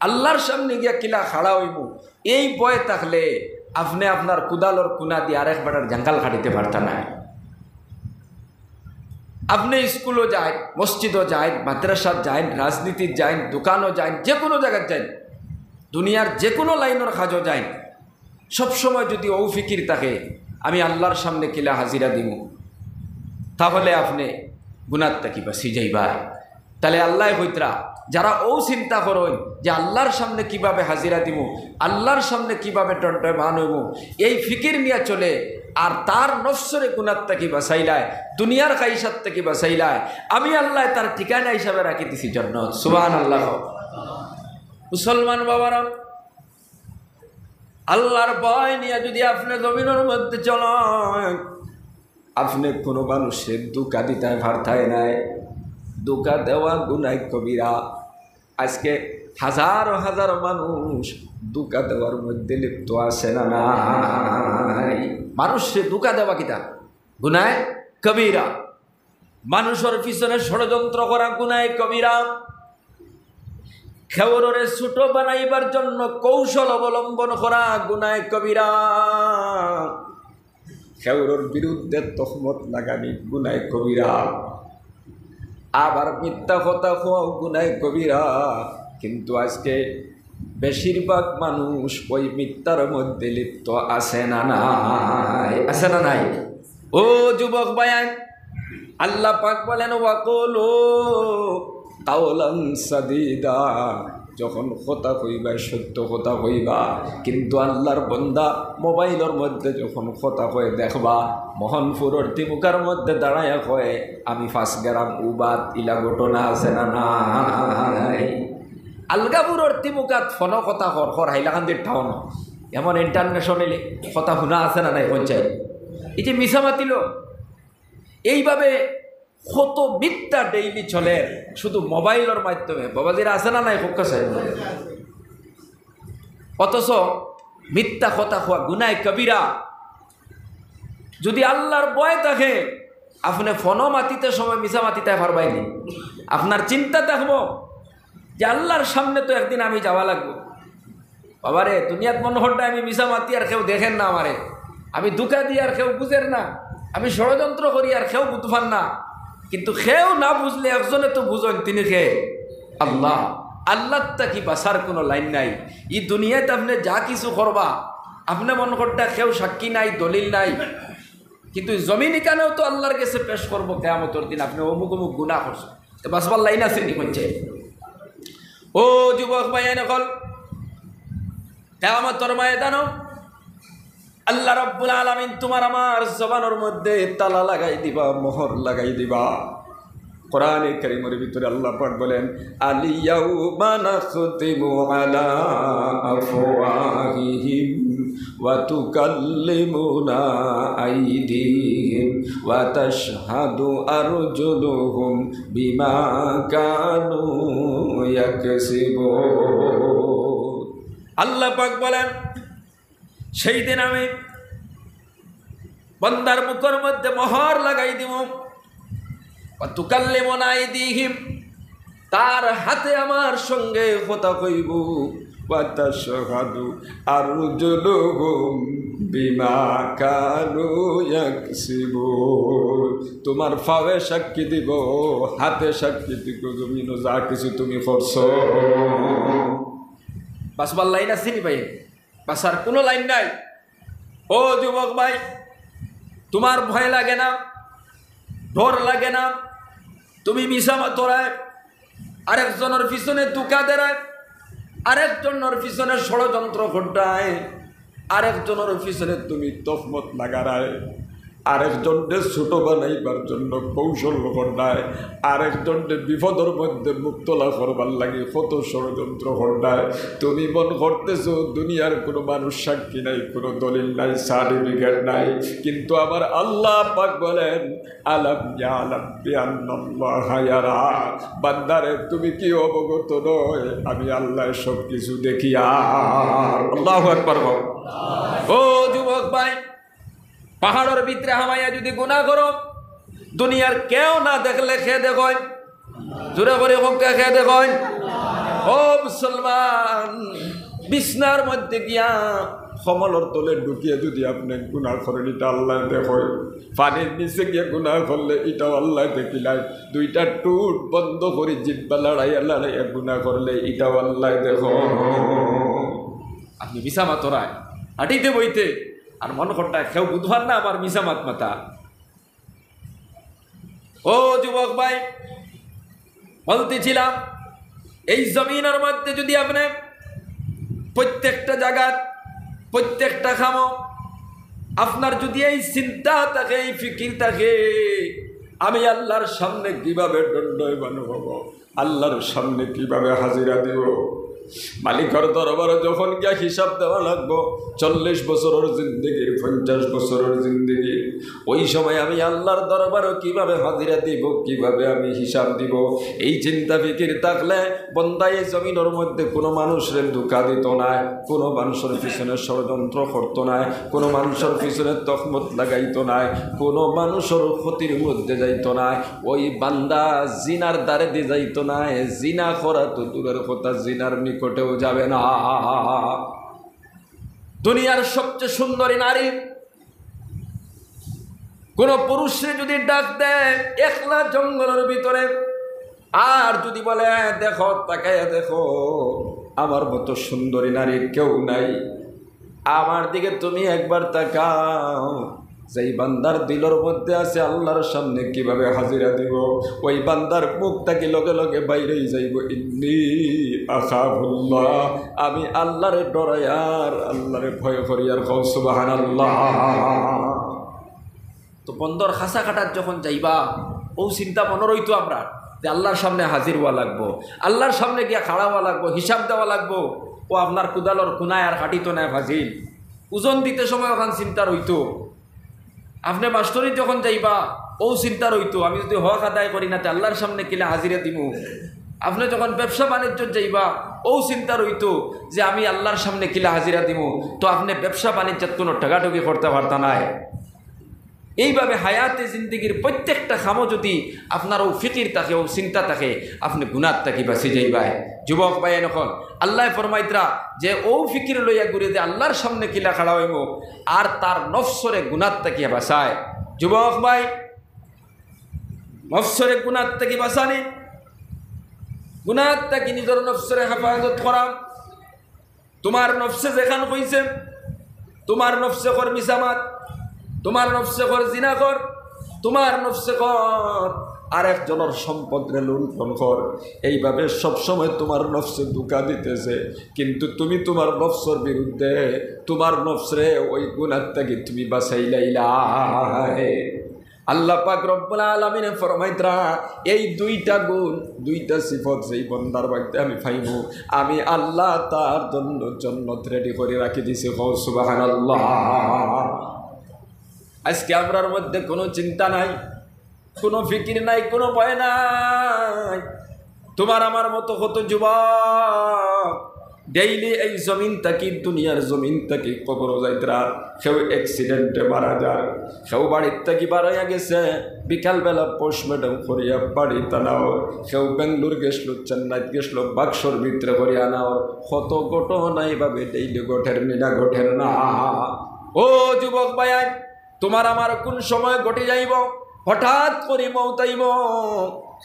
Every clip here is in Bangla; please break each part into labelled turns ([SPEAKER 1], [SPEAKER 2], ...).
[SPEAKER 1] আল্লাহর সামনে গিয়া কিলা খাড়া হইব এই ভয় থাকলে আপনি আপনার কুদালর কুনা দিয়ে আরেক বেটার জাঙ্গাল খাটিতে পারতেন না। আপনি স্কুলও যায়, মসজিদও যায়, মাদ্রাসা যায়, রাজনীতির যায়, দোকানও যায়, যে কোনো জায়গায় যায়, দুনিয়ার যে কোনো লাইনের কাজও যায়, সবসময় যদি ও ফিকির থাকে আমি আল্লাহর সামনে কিলা হাজিরা দিব, তাহলে আপনি গুনার থাকি বাসি যাইবা। তাহলে আল্লাহ হইতরা যারা ও চিন্তা করেন যে আল্লাহর সামনে কিভাবে হাজিরা দিব, আল্লাহর সামনে কিভাবে টন্টমান হইব, এই ফিকির নিয়ে চলে আর তার নফসরে গুনার থাকি বাঁচাইলায়, দুনিয়ার কাইসার থেকে বাঁচাইলায়, আমি আল্লাহ তার ঠিকানা হিসাবে রাখি দিছি জান্নাত। সুবহানাল্লাহ। মুসলমান বাবারা, আল্লাহর ভয় নিয়ে যদি আপনি জমিনের মধ্যে চলেন, আপনি কোনো মানুষের দুঃখা দিতে পারতায় নাই। দুঃখা দেওয়া গুনাহ কবিরা। আজকে হাজার হাজার মানুষ দুঃখা দেওয়ার মধ্যে লিপ্ত আছে না নাই? মানুষের দুঃখা দেওয়া কিতা গুনাহ কবিরা। মানুষের পিছনে ষড়যন্ত্র করা গুনাহ কবিরা। খেওরে ছোট বানাইবার জন্য কৌশল অবলম্বন করা গুনাহ কবিরা। খেওরের বিরুদ্ধে তহমত লাগানি গুনাহ কবিরা। আবার মিথ্যা কথা হওয়া গুনাহ কবিরা। কিন্তু আজকে বেশিরভাগ মানুষ ওই মিথ্যার মধ্যে লিপ্ত আছে না নাই? আছে না নাই? ও যুবক ভাই, আল্লাহ পাক বলেন ওয়াকুলু কাওলান সাদীদা, যখন কথা কইবা সত্য কথা কইবা। কিন্তু আল্লাহর বান্দা মোবাইলের মধ্যে যখন কথা কয়ে দেখবা, মোহনপুরের তিমুকার মধ্যে দাঁড়ায় কয়ে আমি 5 গ্রাম উবাদ, ইলা ঘটনা আছে না নাই? আলগাপুরের তিমুকাত ফোন কথা হর হাইলাকান্দির টাউন এমন ইন্টারন্যাশনালি কথা শুনা আছে না নাই? পঞ্চায়েত এই যে মিছা মাতিল, এইভাবে কত মিথ্যা ডেইলি চলে শুধু মোবাইলের মাধ্যমে। বাবাজিরা আছে না নাই? পক্ষ সাহেব। অথচ মিথ্যা কথা হওয়া গুনাহ কবিরা। যদি আল্লাহর ভয় থাকে, আপনি ফোনও মাতিতে সময় মিছা মাতিতে পারবাইনি। আপনার চিন্তা থাকবো যে আল্লাহর সামনে তো একদিন আমি যাওয়া লাগবো। বাবারে, দুনিয়াত মনে হরটা আমি মিছা মাতি আর কেউ দেখেন না আমারে, আমি দুঃখা দিই আর কেউ বুঝেন না, আমি ষড়যন্ত্র করি আর কেউ বুঝবান না। কিন্তু কেউ না বুঝলে একজনে তো বুঝেন, তিনি কে? আল্লাহ। আল্লাহ কি বাসার কোনো লাইন নাই। এই দুনিয়াতে আপনি যা কিছু করবা, আপনি মনে করটা কেউ সাক্ষী নাই, দলিল নাই, কিন্তু জমিন এখানেও তো আল্লাহর কাছে পেশ করবো কিয়ামতের দিন। আপনি অমুক অমুক গুনাহ করছেন, তো বাসবার লাইন আছে নি? বলছে ও যুবক ভাই, নকল কিয়ামতের ময়দানে আল্লাহ রাব্বুল আলামিন তোমার আমার জবানের মধ্যে তালা লাগাই দিবা, মোহর লাগাই দিবা। কোরআনে কারীমের ভিতরে আল্লাহ পাক বলেন আলিয়াউমা নাখতিমু আলা আফওয়াহিহিম ওয়া তুকাল্লিমুনা আইদিহিম ওয়া তাশহাদু আরজুলুহুম বিমা কানু ইয়াকসিবুন। আল্লাহ পাক বলেন সেই দিন আমি বান্দার মুখের মধ্যে মোহর লাগাই দিব। তুকাল্লিমুনা আইদিহিম, তার হাতে আমার সঙ্গে কথা কইব। ওয়া তাশহাদু আরজুলুহুম বিমা কানু ইয়াকসিবুন, তোমার পায়ে সাক্ষী দিব, হাতে সাক্ষী দিব, জমিনও যা কিছু তুমি করছো। বাসবার লাইন আছে নি ভাই? বাসার কোনো লাইন নাই। ও যুবক ভাই, তোমার ভয় লাগে না, ডর লাগে না? তুমি মিছা মাতরায়, আরেকজনের পিছনে দুকা দেয়, আরেকজনের পিছনে ষড়যন্ত্র ঘটায়, আরেকজনের পিছনে তুমি তহমত লাগারায়, আরেকজনকে ছোট বানাইবার জন্য কৌশল ঘটায়, আরেকজনকে বিপদের মধ্যে মুক্তলা করবার লাগে কত ষড়যন্ত্র ঘটায়। তুমি মন করতেছ দুনিয়ার কোনো মানুষ সাক্ষী নাই, কোনো দলিল নাই, সার্টিফিকেট নাই, কিন্তু আমার আল্লাহ পাক বলেন আলাম ইয়ালাম বিআন্নাল্লাহা ইয়ারা, বান্দারে তুমি কি অবগত নয় আমি আল্লাহ সব কিছু দেখিয়া। আল্লাহু আকবার। ও যুবক ভাই, পাহাড়ের ভিতরে হামাইয়া যদি গুনাহ করো, দুনিয়ার কেউ না দেখলে খেয়ে দেখেন, জোরে করে হোক খেয়ে দেখেন। ও মুসলমান, বিছনার মধ্যে গিয়া কমলর তলে ঢুকিয়ে যদি আপনি গুনাহ করেন, এটা আল্লাহ দেখে। পানির নিচে গিয়ে গুনাহ করলে এটাও আল্লাহ দেখিলাই। দুইটা টুট বন্ধ করে জিব্বা লড়াইয়া লড়াইয়া গুনাহ করলে এটাও আল্লাহ দেখো। আপনি মিশা মাতরায় হাঁটিতে বইতে আর মনে করটা কেউ বুধবার না আমার মিশা মাত মাতা। ও যুবক ভাই, বলতেছিলাম এই জমিনের মধ্যে যদি আপনি প্রত্যেকটা জায়গার প্রত্যেকটা খামো আপনার যদি এই চিন্তা থাকে, এই ফিকির থাকে, আমি আল্লাহর সামনে কিভাবে দণ্ডায়মান হব, আল্লাহর সামনে কিভাবে হাজিরা দিব, মালিকের দরবারে যখন গিয়া হিসাব দেওয়া লাগবো, 40 বছরের জিন্দগির 50 বছরের জিন্দগি, ওই সময় আমি আল্লাহর দরবারে কিভাবে হাজিরা দিব, কিভাবে আমি হিসাব দিব, এই চিন্তা ফিকির থাকলে বন্দা এই জমিনের মধ্যে কোনো মানুষের ধোঁকা দিত না, কোনো মানুষের পিছনে ষড়যন্ত্র করতো না, কোনো মানুষের পিছনে তহমত লাগাইতো না, কোনো মানুষের ক্ষতির মধ্যে যাইতো না, ওই বান্দা জিনার দ্বারে দিয়ে যাইতো না। জিনা করা তো দূরের কথা, জিনার নিকটেও যাবে না। দুনিয়ার সবচেয়ে সুন্দরী নারী কোন পুরুষে যদি ডাক দেয় একলা জঙ্গলের ভিতরে, আর যদি বলে দেখো তাকায় দেখো আমার মতো সুন্দরী নারী কেউ নাই, আমার দিকে তুমি একবার তাকাও, যেই বান্দার দিলের মধ্যে আছে আল্লাহর সামনে কিভাবে হাজিরা দিব, ওই বান্দার মুখটাকে লগে লগে বাইরেই যাইব, ইন্নী আখাফুল্লাহ, আমি আল্লাহরে ডরাই আর আল্লাহরে ভয় করি আর কও সুবহানাল্লাহ। তো বন্দর খাসা কাটার যখন যাইবা ও চিন্তা মনে রইতো আমরা যে আল্লাহর সামনে হাজির হওয়া লাগবো, আল্লাহর সামনে গিয়া খাড়া হওয়া লাগবো, হিসাব দেওয়া লাগবো। ও আপনার কুদালর কুনায় আর হাঁটিতো না ফাজিল, ওজন দিতে সময় ওখান চিন্তা রইতো। আপনি মাস্টরি যখন যাইবা ও চিন্তা রইতো আমি যদি হক আদায় করি না আল্লাহর সামনে কিলা হাজিরা দিব। আপনি যখন ব্যবসা বাণিজ্য যাইবা ও চিন্তা রইতো যে আমি আল্লাহর সামনে কিলা হাজিরা দিব, তো আপনি ব্যবসা বাণিজ্যের কোনো টাকাটুকি করতে পারতা নাই। এইভাবে হায়াতে জিন্দগির প্রত্যেকটা খামো যদি আপনার ও ফিকির থাকে, ও চিন্তা থাকে, আপনি গুনার থাকি বাঁচি যাইবাই। যুবক ভাই এখন আল্লাহ ফরমাইতরা যে ও ফিকির লইয়া ঘুরে যে আল্লাহর সামনে কিলা খাড়া হইব আর তার নফসরে গুনার থাকি বাঁচায়। যুবক ভাই, নফসরে গুনার থাকি বাঁচানি, গুনার থাকি নিজের নফসরে হেফাজত করা। তোমার নফসে যেখান কইছে, তোমার নফসে কর মিসামাত, তোমার নফসে কর জিনা কর, তোমার নফসে কর আরেকজনের সম্পদ রে লুণ্ঠন কর। এইভাবে সবসময় তোমার নফসে ধোঁকা দিতেছে, কিন্তু তুমি তোমার নফসের বিরুদ্ধে তোমার নফসরে ওই গুনাহ থেকে তুমি বাঁচাইলাইলা। আল্লাহ পাক রব্বুল আলামিন ফরমাইতরা এই দুইটা গুণ, দুইটা সিফত যেই বন্দার বাড়িতে আমি পাইব, আমি আল্লাহ তার জন্য জান্নাত রেডি করে রাখি দিছি। সুবহানাল্লাহ। আজকে আমরার মধ্যে কোনো চিন্তা নাই, কোনো ফিকির নাই, কোনো ভয় নাই। তোমার আমার মতো কত যুবক ডেইলি এই জমিন থাকি, দুনিয়ার জমিন থাকি কবর যাইতরা, কেউ অ্যাক্সিডেন্টে মারা যায়, কেউ বাড়ির থাকি বাড়াইয়া গেছে বিকালবেলা পোস্টমর্টম করিয়া বাড়ি টানাও, কেউ বেঙ্গলোর গেছিল, চেন্নাইত গেছিল, বাক্সর ভিতরে করিয়া নাও। কত ঘটনা এইভাবে ডেইলি ঘটের না, ঘটের না। ও যুবক ভাই, তোমার আমার কোন সময় ঘটে যাইব, হঠাৎ করে মৌতাইব,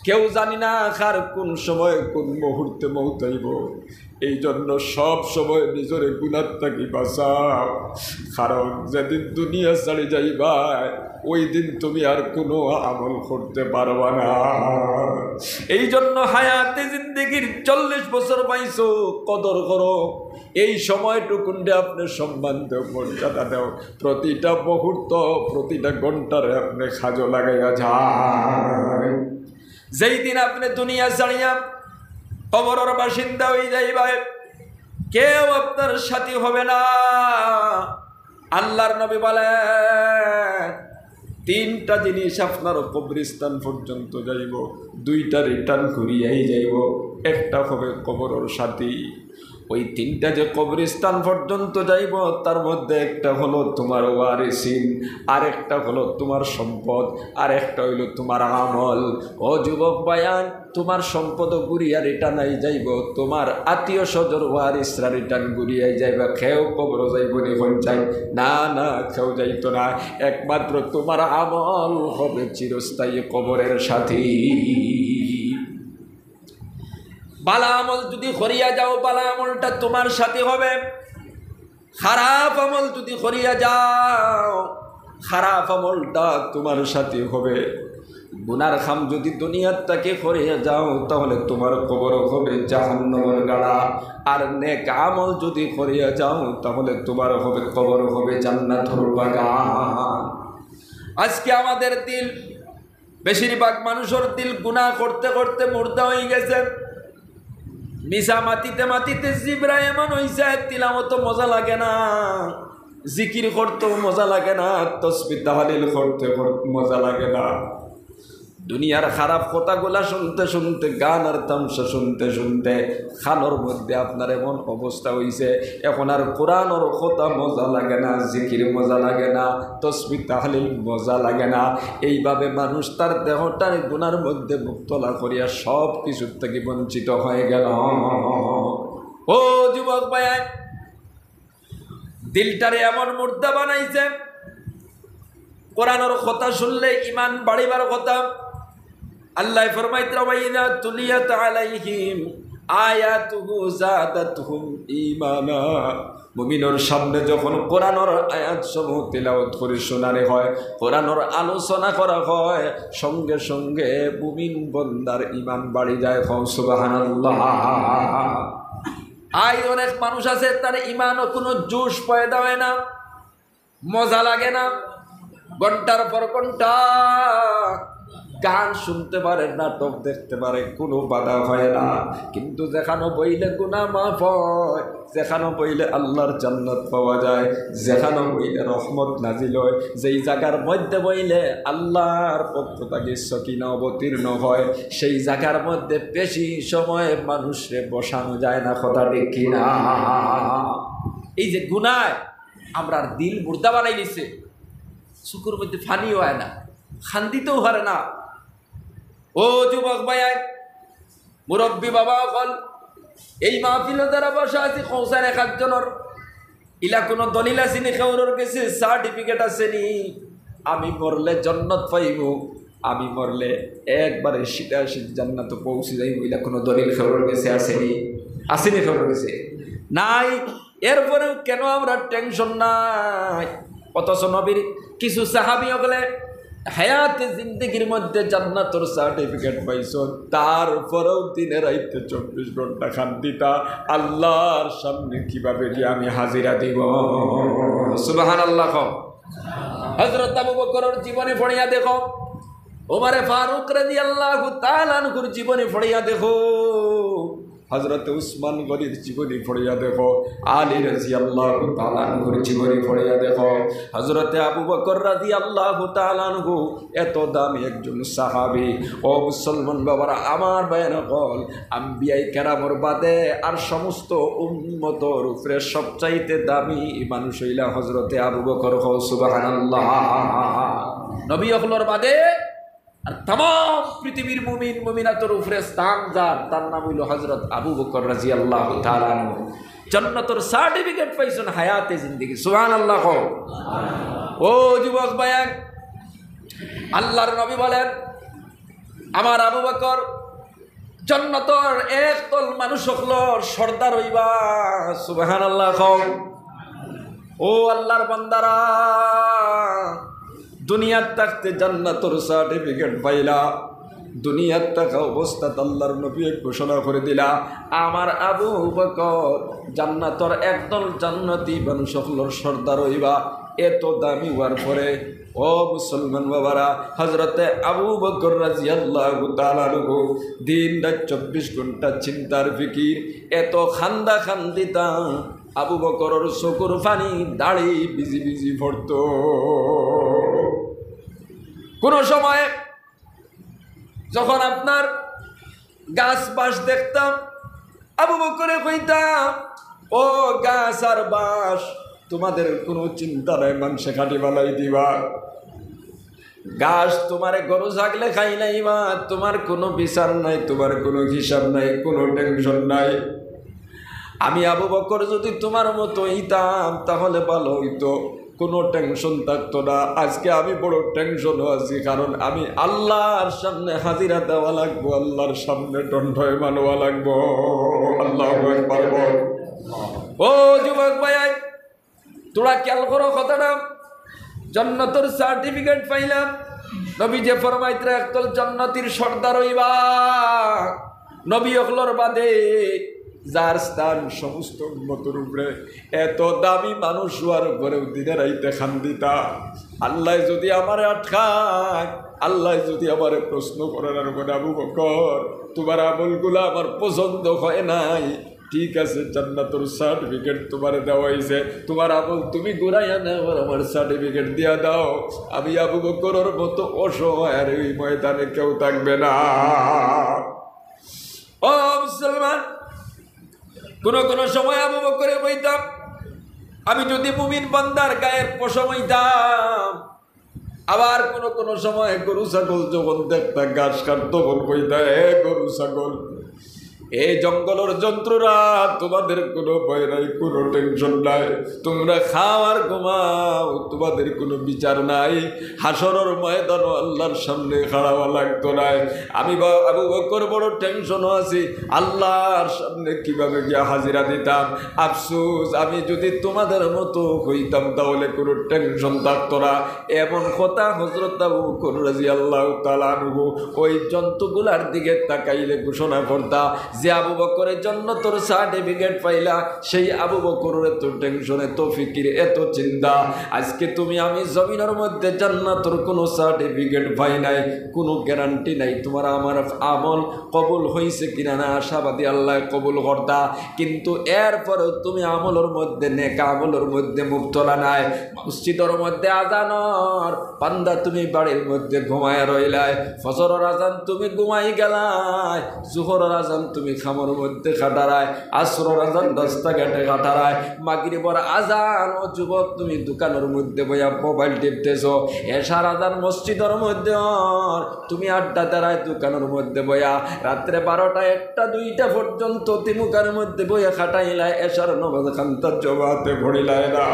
[SPEAKER 1] কেউ জানি না কার কোন সময় কোন মুহূর্তে মৌতাইব। এই জন্য সব সময় নিজের গুনাহ থেকে বাঁচাও, কারণ যেদিন দুনিয়া ছাড়ি যাইবা ওই দিন তুমি আর কোনো আমল করতে পারবা না। এই জন্য হায়াতে জিন্দেগির 40 বছর পাইছো, কদর করো। এই সময়টুকুন্ডে আপনি সম্মান দেও, মর্যাদা দেও। প্রতিটা মুহূর্ত, প্রতিটা ঘন্টারে আপনি খাজো লাগাইয়া যায়। যেই দিন আপনি দুনিয়া ছাড়িয়া কবরের বাসিন্দা হয়ে যাইবা, কেউ আপনার সাথী হবে না। আল্লাহর নবী বলেন 3টা জিনিস আপনার কবরস্থান পর্যন্ত যাইব, 2টা রিটার্ন করিয়াই যাইব, একটা হবে কবরের সাথী। ওই 3টা যে কবরস্থান পর্যন্ত যাইব তার মধ্যে একটা হলো তোমার ওয়ারিসিন, আরেকটা হলো তোমার সম্পদ, আর একটা হইল তোমার আমল। ও যুবক ভাইয়ান, তোমার সম্পদ ঘুরিয়া রিটার্ন আই যাইব, তোমার আত্মীয় স্বজন ওয়ারিসরা রিটার্ন ঘুরিয়াই যাইবা, খেও কবর যাইব নি চাই না, না খেও যাইতো না, একমাত্র তোমার আমল হবে চিরস্থায়ী কবরের সাথী। বালা আমল যদি করিয়া যাও, বালা আমলটা তোমার সাথে হবে। খারাপ আমল যদি করিয়া যাও, খারাপ আমলটা তোমার সাথে হবে। গুনার খাম যদি দুনিয়ার তাকে করিয়া যাও, তাহলে তোমার কবর হবে জাহান্নামের গাড়া। আর নেক আমল যদি করিয়া যাও, তাহলে তোমার হবে কবর হবে জান্নাতুল বাগান। আজকে আমাদের দিল, বেশিরভাগ মানুষের দিল গুনাহ করতে করতে মুর্দা হয়ে গেছে। মিশা মাতিতে মাতিতে জিবরা এমন হইছে, তিলাওয়াত মজা লাগে না, জিকির করতেও মজা লাগে না, তাসবিহ তাহলিল করতে মজা লাগে না। দুনিয়ার খারাপ কথাগুলা শুনতে শুনতে, গান আর তামসা শুনতে শুনতে খানোর মধ্যে আপনার এমন অবস্থা হইছে, এখন আর কোরআনের কথা মজা লাগে না, জিকির মজা লাগে না, তাসবিহ তাহলিল মজা লাগে না। এইভাবে মানুষ তার দেহটার গুনার মধ্যে মুক্তলা করিয়া সব কিছুর থেকে বঞ্চিত হয়ে গেল। ও যুবক ভাই, দিলটারে এমন মুর্দা বানাইছে, কোরআনের কথা শুনলে ইমান বাড়িবার কথা। আল্লাহ ফরমাইতে ওয়াইদা তুলিয়াত আলাইহিম আয়াতুহু যাদাতুহুম ঈমানা। মুমিনের সামনে যখন কোরআনের আয়াতসমূহ তিলাওয়াত করে শোনানো হয়, কোরআনের আলোচনা করা হয়, সঙ্গে সঙ্গে মুমিন বান্দার ঈমান বাড়ি যায়। সুবহানাল্লাহ। অনেক মানুষ আছে তার ঈমানও কোনো জোশ পয়দা হয় না, মজা লাগে না, ঘন্টার পর ঘন্টা গান শুনতে পারে, নাটক দেখতে পারে, কোনো বাধা হয় না। কিন্তু যেখানে বইলে গুনাহ মাফ হয়, যেখানে বইলে আল্লাহর জান্নাত পাওয়া যায়, যেখানে বইলে রহমত নাজিল হয়, যেই জায়গার মধ্যে বইলে আল্লাহর পক্ষ থেকে সকিনা অবতীর্ণ হয়, সেই জায়গার মধ্যে বেশি সময় মানুষরে বসানো যায় না। কথা ঠিক কিনা? এই যে গুনাহ আমরা দিল মুর্দা বানাই দিছে, চুকুর মধ্যে ফানিও হয় না, খান্দিতেও হারে না। ও যুবক ভাই, মুরব্বী বাবা অকল, এই মাহফিল দ্বারা বসা আছি কৌসার এক একজনের ইলা কোনো দলিল আসেনি, কেউর কাছে সার্টিফিকেট আসেনি আমি মরলে জান্নাত পাইব, আমি মরলে একবারে সিধা জান্নাতে পৌঁছে যাইব, ইলা কোনো দলিল কেউর কাছে আসেনি? আসেনি কেউর কাছে? নাই। এরপরেও কেন আমরা টেনশন নাই? অথচ নবীর কিছু সাহাবী হলে হায়াতে জিন্দগির মধ্যে জান্নাতের সার্টিফিকেট পাইছ, তারপরেও দিনে রাইতে 24 ঘন্টা খান্দিতা আল্লাহর সামনে কিভাবে যে আমি হাজিরা দিব। সুবহানাল্লাহ। হযরত আবু বকরের জীবনে পড়িয়া দেখো, ওমরে ফারুক রাদিয়াল্লাহু তাআলা আনহুর জীবনে পড়িয়া দেখো, হযরত উসমান গনির জীবনী পড়িয়া দেখো, আলী রাদিয়াল্লাহু তাআলা আনহুর জীবনী পড়িয়া দেখো, হযরত আবু বকর রাদিয়াল্লাহু তাআলা আনহু এত দামি একজন সাহাবী। ও মুসলমান বাবারা, আমার বায়ান কল, আম্বিয়ায়ে কেরামের বাদে আর সমস্ত উম্মতের উপরে সবচাইতে দামি মানুষ হইলা হযরত আবু বকর। সুবহানাল্লাহ। নবী হলর বাদে আর तमाम পৃথিবীর মুমিন মুমিনাতের উপরে স্থান যার, তার নাম হইল হযরত আবু বকর রাদিয়াল্লাহু তাআলা আনহু। জান্নাতের সার্টিফিকেট পাইছেন হায়াতে জিন্দেগি। সুবহানাল্লাহ। ও যুবক ভাই, আল্লাহর নবী বলেন আমার আবু বকর জান্নাতের একদল মানুষ হলর সর্দার হইবা। সুবহানাল্লাহ। ও আল্লাহর বান্দারা, দুনিয়ার থাকতে জান্নাতের সার্টিফিকেট পাইলা, দুনিয়ার থাকা অবস্থা আল্লাহর নবী ঘোষণা করে দিলা আমার আবু বকর জান্নাতের একদল জান্নাতি মানুষ সকলের সর্দার হইবা। এত দামি হওয়ার পরে ও মুসলমান বাবারা, হযরতে আবু বকর রাদিয়াল্লাহু তাআলা আনহু দিন রাত 24 ঘন্টা চিন্তার ফিকির, এত খান্দা খান্দিতা আবু বকরের চকুর পানি দাড়ি বিজি বিজি পড়ত। কোন সময় যখন আপনার গাছ বাস দেখতাম, আবু বকরে কইতাম ও গাছ আর বাস তোমাদের কোনো চিন্তা নাই, মানুষে খাটি বালাই দিবা। ঘাস তোমারে গরু ছাগলে খাই নাই মা, তোমার কোনো বিচার নাই, তোমার কোনো হিসাব নাই, কোনো টেনশন নাই। আমি আবু বকর যদি তোমার মতো হইতাম তাহলে ভালো হইতো, কোনো টেনশন থাকতো না। আজকে আমি বড় টেনশনও আছি, কারণ আমি আল্লাহর সামনে হাজিরা দেওয়া লাগবো, আল্লাহর সামনে দণ্ডায়মান হওয়া লাগবো। আল্লাহু আকবার বল। ও যুবক ভাই, তোরা খেয়াল করো কথাটা। জান্নাতের সার্টিফিকেট পাইলাম, নবী যে ফরমাইতে একদল জান্নাতীর সর্দার হইবা। নবী অখলর বাদে যার স্থান সমস্ত উম্মতের উপরে, এত দামি মানুষ হওয়ার পরেও দিনের রাইতে খান্দিতা। আল্লাহ যদি আমারে আটকায়, আল্লাহ যদি আমারে প্রশ্ন করেন আর বলে আবু বকর তোমার আমলগুলো আমার পছন্দ হয় নাই, ঠিক আছে জান্নাতের সার্টিফিকেট তোমারে দেওয়া হয়েছে, তোমার আমল তুমি ঘুরাইয়া নেও, আমার সার্টিফিকেট দিয়া দাও। আমি আবু বকরের মতো অসহায় আর ওই ময়দানে কেউ থাকবে না। ও মুসলমান, কোনো সময় আবু বকরে বইতাম, আমি যদি মুমিন বান্দার গায়ের পশম হইতাম। আবার কোনো সময় গরু ছাগল যখন দেখতাম ঘাস কাট তখন কইতা, এ গরু ছাগল, এই জঙ্গলের যন্ত্ররা তোমাদের কোনো ভয় নাই, কোনো টেনশন নাই, তোমরা খাও আর ঘুমাও, তোমাদের কোনো বিচার নাই। হাসরের ময়দানও আল্লাহর সামনে খাড়াওয়া লাগতো নাই। আমি আবু বকর বড় টেনশনও আছি, আল্লাহর সামনে কিভাবে গিয়া হাজিরা দিতাম। আফসোস, আমি যদি তোমাদের মতো হইতাম তাহলে কোনো টেনশন থাকতো না। এমন কথা হযরত আবু বকর রাদিয়াল্লাহু তাআলা আনহু ওই জন্তুগুলার দিকে তাকাইলে ঘোষণা করতা যে আবু বকরের জন্য তোর সার্টিফিকেট পাইলা, সেই আবু বকরের এত টেনশন, এত ফিকির, এত চিন্তা। আজকে তুমি আমি জমিনের মধ্যে জান্নাতের কোনো সার্টিফিকেট পাই নাই, কোনো গ্যারান্টি নাই তোমার আমার আমল কবুল হয়েছে কিনা না, আশাবাদী আল্লাহ কবুল কর্তা। কিন্তু এরপরেও তুমি আমলের মধ্যে, নেক আমলের মধ্যে মুবতলা নাই। মসজিদের মধ্যে আজানর বান্দা তুমি বাড়ির মধ্যে ঘুমায় রইলাই, ফজরের আজান তুমি ঘুমাই গেলাই, জোহরের আজান তুমি খামার মধ্যে খাটারায়, আসরের আজান রাস্তাঘাটে খাটারায়, মাগরিবের আজান ও যুবক তুমি দোকানের মধ্যে বইয়া মোবাইল টিপতেছ, এশার আজান মসজিদের মধ্যে তুমি আড্ডা দাঁড়ায় দোকানের মধ্যে বইয়া, রাত্রে 12টা 1টা 2টা পর্যন্ত তিমুকার মধ্যে বইয়া খাটাইলাই, এশার নমাজ খান্তার জবাতে ভরিলাই না।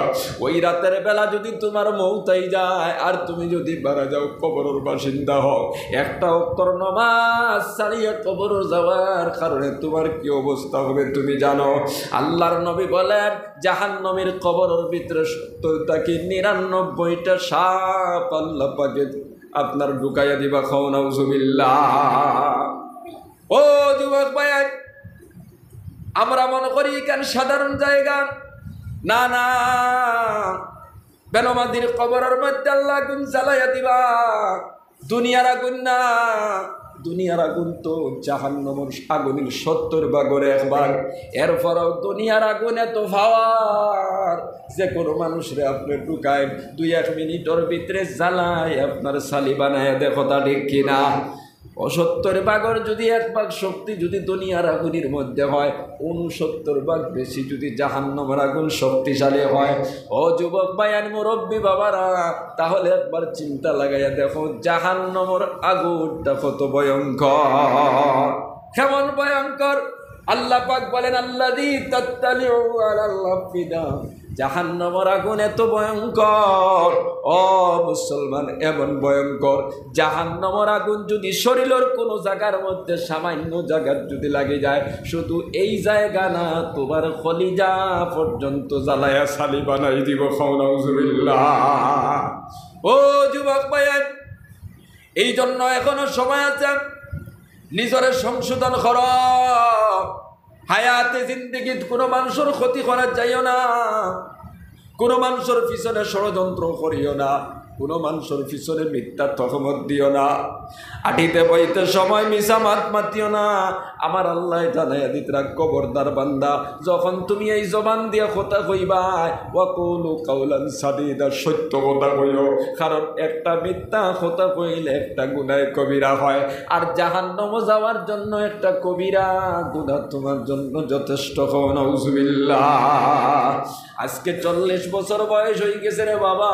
[SPEAKER 1] ওই রাতের বেলা যদি তোমার মৌতাই যায় আর তুমি যদি মারা যাও, কবরের বাসিন্দা হও, একটা ওয়াক্তের নামাজ ছাড়িয়ে কবরে যাওয়ার কারণে তোমার কি অবস্থা হবে তুমি জানো? আল্লাহর নবী বলেন জাহান্নামের কবরের ভিতরে 70টা কি 99টা সাপ আল্লাহ পাকে আপনার ঢুকাইয়া দিবা। খাও নাউজুবিল্লাহ। ও যুবক ভাই, আমরা মনে করি কেন সাধারণ জায়গা, না না, বেনমাদির কবরের মধ্যে আল্লাহ আগুন জ্বালাইয়া দিবা। দুনিয়ার আগুন না, দুনিয়ার আগুন তো জাহান্নামের আগুনের 70 ভাগের 1 ভাগ। এরপরও দুনিয়ার আগুন এত পাওয়ার যে কোনো মানুষরে আপনি ঢুকায় 2-1 মিনিটের ভিতরে জ্বালায় আপনার সালি বানায়। দেখো তা ঠিক কিনা? 70 ভাগের যদি 1 ভাগ শক্তি যদি দুনিয়ার আগুনের মধ্যে হয়, 69 ভাগ বেশি যদি জাহান্নামের আগুন শক্তিশালী হয়। ও যুবক ভাইয়ান, মুরব্বী বাবারা, তাহলে একবার চিন্তা লাগাইয়া দেখো জাহান্নামের আগুনটা কত ভয়ঙ্কর, কেমন ভয়ঙ্কর। আল্লাহ পাক বলেন আল্লাযী তাত্তালিউ আলাল আফিদা, জাহান্নামের আগুন এত ভয়ঙ্কর। ও মুসলমান, এমন ভয়ঙ্কর জাহান্নামের আগুন যদি শরীরের কোনো জায়গার মধ্যে সামান্য জায়গার যদি লাগে যায়, শুধু এই জায়গা না, তোমার কলিজা পর্যন্ত জ্বালায়া সালি বানাই দিব। খাও নাউজুবিল্লাহ। ও যুবক ভাইয়ের, এই জন্য এখনো সময় আছে, নিজের সংশোধন কর। হায়াতে জিন্দেগি কোনো মানুষের ক্ষতি করা যাইও না, কোনো মানুষের পিছনে ষড়যন্ত্র করিও না, কোনো মানুষের পিছনে মিথ্যা তহমত দিও না, আটিতে বইতে সময় মিশা মাত মাতিও না। আমার আল্লাহ জানাইয়া দিতরা, খবরদার বান্দা, যখন তুমি এই জবান দিয়ে কথা কইবা, ওয়াকুলু কাউলান সাদীদা, সত্য কথা কইও, কারণ একটা মিথ্যা কথা কইলে একটা গুনাহ কবিরা হয়, আর জাহান্নামে যাওয়ার জন্য একটা কবিরা গুনাহ তোমার জন্য যথেষ্ট। খাও নাউজুবিল্লাহ। আজকে 40 বছর বয়স হয়ে গেছে রে বাবা,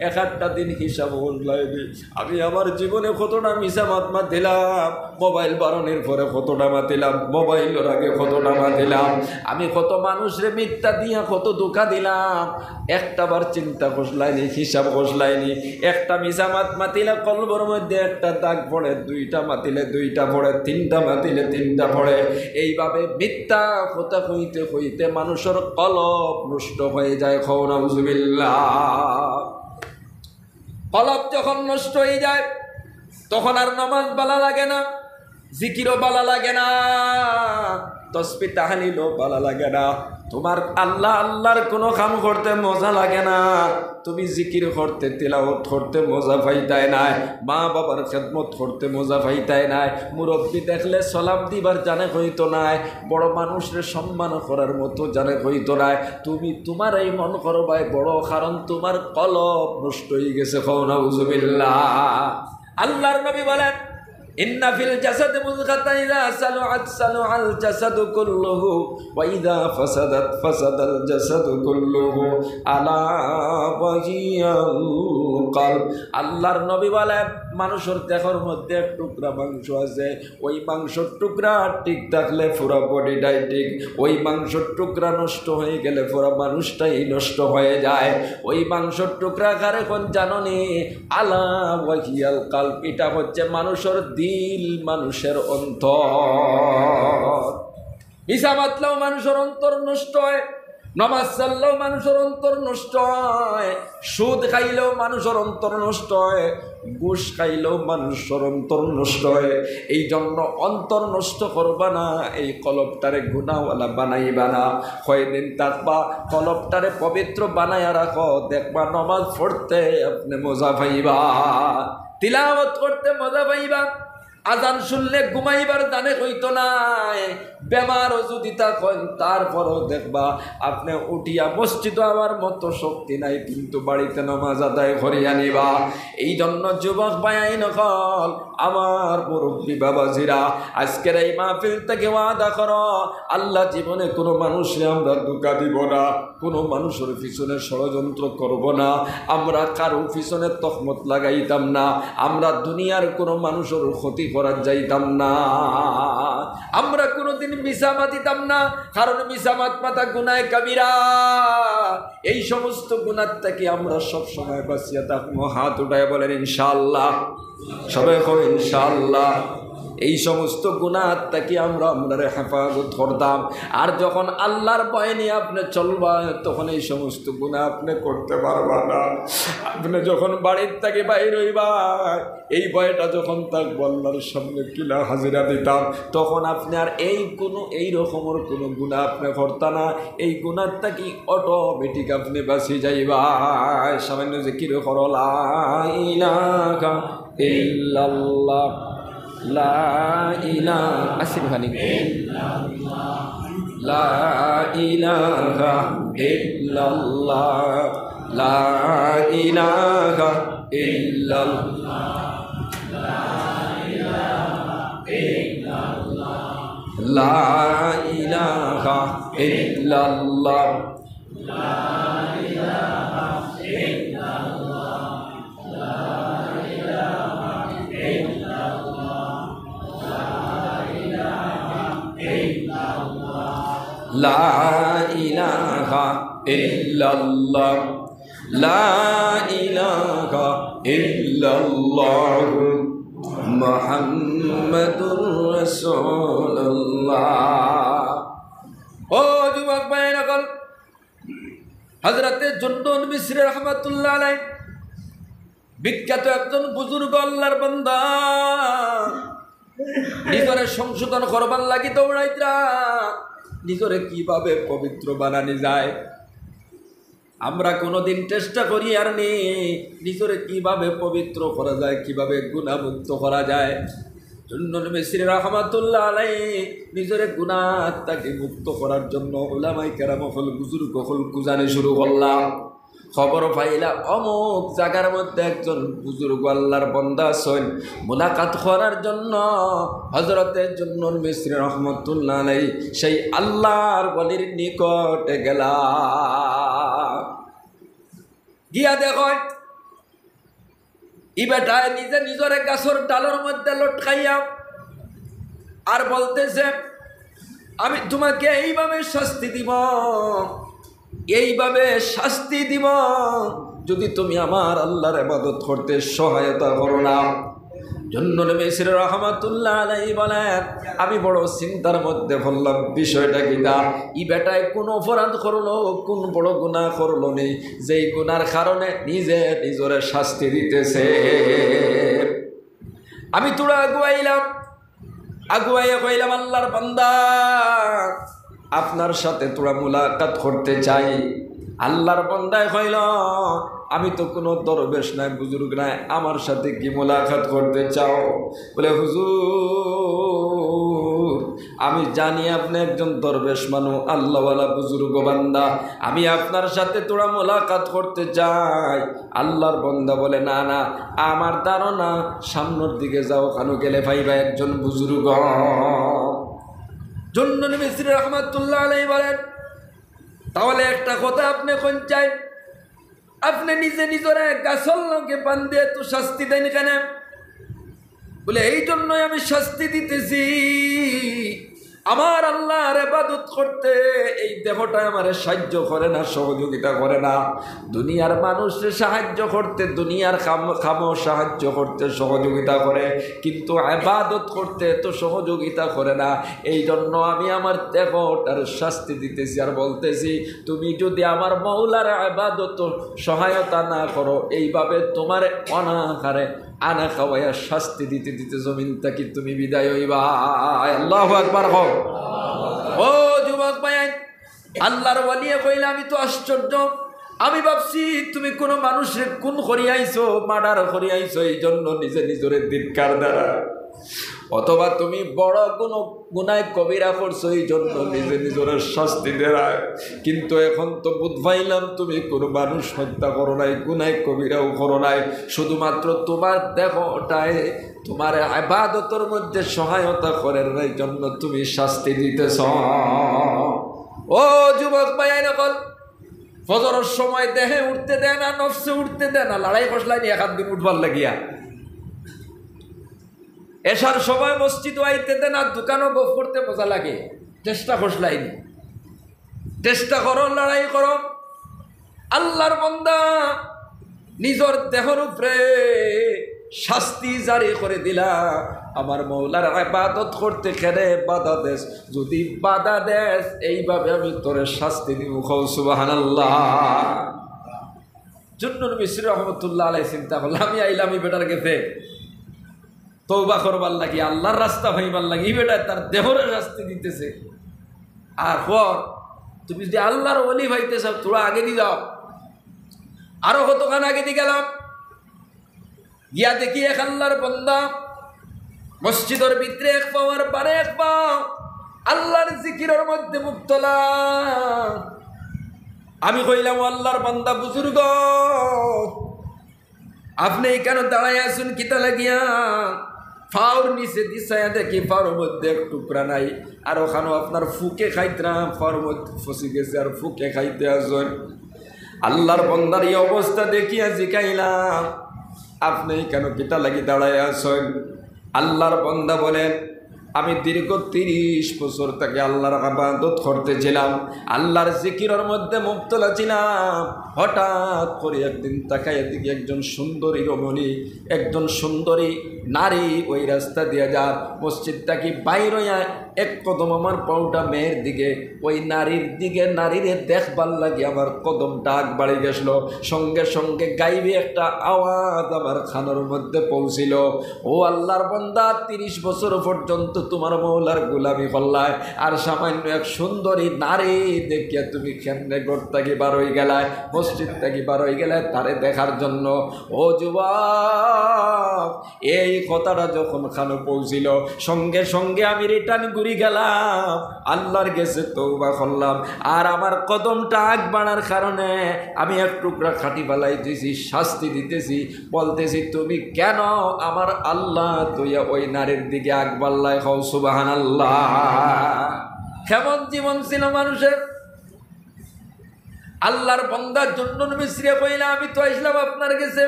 [SPEAKER 1] 71 একটা দিন হিসাব বসলাইনি আমি আমার জীবনে কতটা মিশা মাতমা দিলাম, মোবাইল বারণের পরে কতটা মাতিলাম, মোবাইলের আগে কতটা মাতিলাম, আমি কত মানুষরে মিথ্যা দিয়া কত ধোঁকা দিলাম, একটা বার চিন্তা বসলাইনি, হিসাব বসলাইনি। একটা মিশা মাতিলে কলবর মধ্যে একটা দাগ পড়ে, দুইটা মাতিলে দুইটা পড়ে, তিনটা মাতিলে তিনটা পড়ে। এইভাবে মিথ্যা কথা কইতে কইতে মানুষের কলব নষ্ট হয়ে যায়। নাউযুবিল্লাহ। কলব যখন নষ্ট হয়ে যায় তখন আর নামাজ ভালো লাগে না, জিকিরও ভালো লাগে না, তসবিহ তাহলিলও ভালো লাগে না, তোমার আল্লাহ আল্লাহর কোনো কাম করতে মজা লাগে না, তুমি জিকির করতে তিলাওয়াত করতে মজা পাইতাই নাই, মা বাবার খেদমত করতে মজা পাইতাই নাই, মুরব্বী দেখলে সালাম দিবার জানে হইতো নাই, বড় মানুষের সম্মান করার মতো জানে হইতো নাই। তুমি তোমার এই মন করবাই বড়, কারণ তোমার কলব নষ্ট হয়ে গেছে। নাউযুবিল্লাহ। আল্লাহর নবী বলেন ইন্না ফিল জাসাদি মুযগাতান ইযা সালুআত সালুআল জাসাদু কুল্লুহু ওয়া ইযা ফাসাদাত ফাসাদাল জাসাদু কুল্লুহু আলা ওয়াহিয়াল কলব। আল্লাহর নবী বলেন মানুষের দেহের মধ্যে এক টুকরা মাংস আছে, ওই মাংসের টুকরা ঠিক থাকলে পুরো বডিটাই ঠিক, ওই মাংসের টুকরা নষ্ট হয়ে গেলে পুরো মানুষটাই নষ্ট হয়ে যায়। ওই মাংসের টুকরা কারে কোন জানো নি? আলা ওয়াহিয়াল কলব। এটা হচ্ছে মানুষের দিল, মানুষের অন্তর। মিশা মাতলেও মানুষের অন্তর নষ্ট হয়, নামাজ চাললেও মানুষের অন্তর নষ্ট হয়, সুদ খাইলেও মানুষের অন্তর নষ্ট হয়, ঘুষ খাইলেও মানুষের অন্তর নষ্ট হয়। এই জন্য অন্তর নষ্ট করবা না, এই কলবটারে গুনাহওয়ালা বানাইবা না। কয়দিন থাকবা কলবটারে পবিত্র বানাইয়া রাখো, দেখবা নামাজ পড়তে আপনি মজা পাইবা, তিলাওয়াত করতে মজা পাইবা, আজান শুনলে ঘুমাইবার জানে হইতো নাই, বেমারও যদি থাকেন তারপরও দেখবা আপনি উঠিয়া মসজিদ আমার মতো শক্তি নাই, কিন্তু বাড়িতে নামাজ আদায় করিয়া নিবা। এই জন্য যুবক ভাই নকল, আমার মুরব্বী বাবাজিরা, আজকের এই মাহফিল থেকে ওয়াদা করো, আল্লাহ জীবনে কোনো মানুষে আমরা ধোঁকা দিব না, কোনো মানুষের পিছনে ষড়যন্ত্র করব না, আমরা কারো পিছনে তহমত লাগাইতাম না, আমরা দুনিয়ার কোনো মানুষের ক্ষতি করার যাইতাম না, আমরা কোনোদিন মিসামাত দিতাম না, কারণ মিসামাত পাতা গুনায় কাবিরা। এই সমস্ত গুনার থেকে আমরা সব সময় বাঁচিয়ে থাকবো। হাত উঠায় বলেন ইনশাআল্লাহ, সবাই কই ইনশাআল্লাহ। এই সমস্ত গুনাহ থেকে আমরা হেফাজত করতাম। আর যখন আল্লাহর ভয় নিয়ে আপনি চলবা, তখন এই সমস্ত গুনাহ আপনি করতে পারবা না। আপনি যখন বাড়ির থেকে বাইর হইবা, এই ভয়টা যখন থাকবো আল্লাহর সামনে কিলা হাজিরা দিতাম, তখন আপনি আর এই রকমের কোনো গুনাহ আপনি করতা না। এই গুনাহ থেকে অটোমেটিক আপনি বাঁচি যাইবা। সামান্য জিকির করো, লা ইলাহা ইল্লাল্লাহ, লা ইলাহা আসিফানি লা ইলাহা ইল্লাল্লাহ, লা ইলাহা ইল্লাল্লাহ, লা ইলাহা ইল্লাল্লাহ, লা ইলাহা ইল্লাল্লাহ, লা ইলাহা ইল্লাল্লাহ, মুহাম্মাদুর রাসূলুল্লাহ। ও যুবক ভাইরা, হযরতে জুন্নুন মিসরি রাহমাতুল্লাহ আলাইহি বিখ্যাত একজন বুজুর্গ আল্লাহর বান্দা, নিজরে সংশোধন করবার লাগি দৌড়াইতরা, নিজরে কিভাবে পবিত্র বানানি যায় আমরা কোনোদিন চেষ্টা করি আর নি, নিজরে কিভাবে পবিত্র করা যায়, কিভাবে গুনাহমুক্ত করা যায়। জুন্নুন মিসরি রাহমাতুল্লাহ আলাইহি নিজরে গুনাহ থেকে মুক্ত করার জন্য উলামায়ে কেরাম হল বুজুর্গ হল কুজানি শুরু করলাম। খবর পাইলা অমুক জায়গার মধ্যে একজন বুজুর্গ আল্লাহর বান্দা আছেন, মুলাকাত করার জন্য হযরতে জুন্নুন মিসরি রাহমাতুল্লাহ আলাইহি সেই আল্লাহর ওলির নিকটে গেলা। গিয়া দেখো ই বেটায় নিজে নিজরে গাছর ডালের মধ্যে লটকাইয়া আর বলতেছে আমি তোমাকে এইভাবে শাস্তি দিব, এইভাবে শাস্তি দিব যদি তুমি আমার আল্লাহর ইবাদত করতে সহায়তা করো না। জন্য নবী রাহমাতুল্লাহ আলাইহি বলেন আমি বড় চিন্তার মধ্যে পড়লাম, বিষয়টা কি না? ই বেটায় কোন অপরাধ করলো, কোন বড় গুনাহ করলো নেই, যেই গুনার কারণে নিজে নিজরে শাস্তি দিতেছে। আমি তোরা আগুয়াইলাম, আগুয়াইয়া কইলাম আল্লাহর বান্দা আপনার সাথে তোরা মুলাকাত করতে চাই। আল্লাহর বান্দায় কইল আমি তো কোনো দরবেশ নাই, বুজুর্গ নাই, আমার সাথে কি মুলাকাত করতে চাও? বলে হুজুর আমি জানি আপনি একজন দরবেশ মানুষ, আল্লাহওয়ালা বুজুর্গ বান্দা, আমি আপনার সাথে তোরা মুলাকাত করতে চাই। আল্লাহর বান্দা বলে না না, আমার ধারণা সামনের দিকে যাও, ওখানে গেলে ভাইবা একজন বুজুর্গ। জন্য নবী রাহমাতুল্লাহ আলাইহি বলেন তাহলে একটা কথা আপনি কোন চাই, আপনি নিজে নিজরে গাছর লগে বান্ধে তো শাস্তি দেন কেন? বলে এই জন্যই আমি শাস্তি দিতেছি, আমার আল্লাহর ইবাদত করতে এই দেহটা আমার সাহায্য করে না, সহযোগিতা করে না। দুনিয়ার মানুষের সাহায্য করতে, দুনিয়ার খামো সাহায্য করতে সহযোগিতা করে, কিন্তু ইবাদত করতে তো সহযোগিতা করে না। এই জন্য আমি আমার দেহটার শাস্তি দিতেছি আর বলতেছি তুমি যদি আমার মওলার ইবাদত সহায়তা না করো, এইভাবে তোমার অনাহারে আনা খাওয়াইয়া শাস্তি দিতে দিতে জমিন থেকে তুমি বিদায় হইবা। আল্লাহু আকবার। ও যুবক ভাই, আল্লাহর ওয়ালিয়ে কইলা আমি তো আশ্চর্য, আমি ভাবছি তুমি কোনো মানুষের খুন করিয়াইছো, মার্ডার করিয়াইছো, এই জন্য নিজে নিজরে ধিক্কার দ্বারা, অথবা তুমি বড় কোনো গুনাহ কবিরা করছো, এই জন্য নিজে নিজের শাস্তি দেয়। কিন্তু এখন তো বুঝ পাইলাম তুমি কোনো মানুষ হত্যা করো নাই, গুনাহ কবিরাও করো নাই, শুধুমাত্র তোমার দেহটায় তোমার ইবাদতের মধ্যে সহায়তা করে নাই জন্য তুমি শাস্তি দিতেছ। ও যুবক ভাই, নকল ফজরের সময় দেহে উঠতে দেয় না, নফসে উঠতে দেয় না, লড়াই ফসলাই নিয়ে এক দিন উঠবার লাগিয়া, এসার সময় মসজিদ আইতে দেন আর দোকানও গফ করতে মজা লাগে, চেষ্টা ফসলাইনি, চেষ্টা করো, লড়াই করো। আল্লাহর বান্দা নিজের দেহর উপরে শাস্তি জারি করে দিলা, আমার মওলার ইবাদত করতে কেনে বাধা দেশ, যদি বাধা দেশ এইভাবে আমি তোরে শাস্তি দিব। সুবহানাল্লাহ। জন্য নবী রাহমাতুল্লাহ আলাইহি চিন্তা করলাম আমি আইলাম এই বেটার গেছে তওবা করবার লাগি, আল্লাহর রাস্তা ভাইবার লাগি, এই বেটা তার দেহরের শাস্তি দিতেছে। আর পর তুমি যদি আল্লাহর ওলি ভাইতে চাও তোরা আগে দিয়ে যাও। আরো কতখান আগে দিয়ে গেলাম, গিয়া দেখি এক আল্লাহর বান্দা মসজিদের ভিতরে এক পাওয়ার পারে এক পাও আল্লাহর জিকিরের মধ্যে মুক্তলা। আমি কইলাম আল্লাহর বান্দা বুজুর্গ আপনি কেন দাঁড়াই আসুন কিতা লাগিয়া? ফাউর নিচে দিশায়া দেখি ফাউর মধ্যে এক টুকরা নাই, আর ওখানেও আপনার ফুকে খাইতাম, ফাউর মধ্যে ফসি গেছে আর ফুকে খাইতে আসুন। আল্লাহর বান্দার এই অবস্থা দেখিয়া জিকাইলাম আপনি কেন কিতা লাগি দাঁড়ায় আসেন? আল্লাহর বান্দা বলেন আমি দীর্ঘ 30 বছর থেকে আল্লাহর ইবাদত করতেছিলাম, আল্লাহর জিকিরের মধ্যে মুবতলা ছিলাম। হঠাৎ করে একদিন তাকাইয়া দিকে একজন সুন্দরী রমণী, একজন সুন্দরী নারী ওই রাস্তা দিয়ে যার মসজিদটাকে বাইর হইয়া এক কদম আমার পাউটা মেয়ের দিকে, ওই নারীর দিকে, নারীরে দেখবার লাগে আমার কদমটা আগ বাড়ি গেছিল। সঙ্গে সঙ্গে গাইবে একটা আওয়াজ আমার খানোর মধ্যে পৌঁছিল, ও আল্লাহর বান্দা 30 বছর পর্যন্ত তোমার মওলার গোলামি করলায়, আর সামান্য এক সুন্দরী নারী দেখিয়া তুমি কেমনে ঘর থেকে বার হয়ে গেলায়, মসজিদ থেকে বার হয়ে গেলায় তারে দেখার জন্য। ও যুবক, এই কথাটা যখন খানো পৌঁছিল সঙ্গে সঙ্গে আমি রিটার্ন ঘুরি গেলাম, আল্লাহর কাছে তওবা করলাম, আর আমার কদমটা আগ বাড়ার কারণে আমি এক টুকরা খাটি ফেলাইতেছি, শাস্তি দিতেছি, বলতেছি তুমি কেন আমার আল্লাহ তুইয়া ওই নারীর দিকে আগ বাড়লাই? হও সুবহানাল্লাহ। কেমন জীবন ছিল মানুষের! আল্লাহর বান্দার জন্য মিশ্রিয়া কইলা আমি তো আসলাম আপনার কাছে,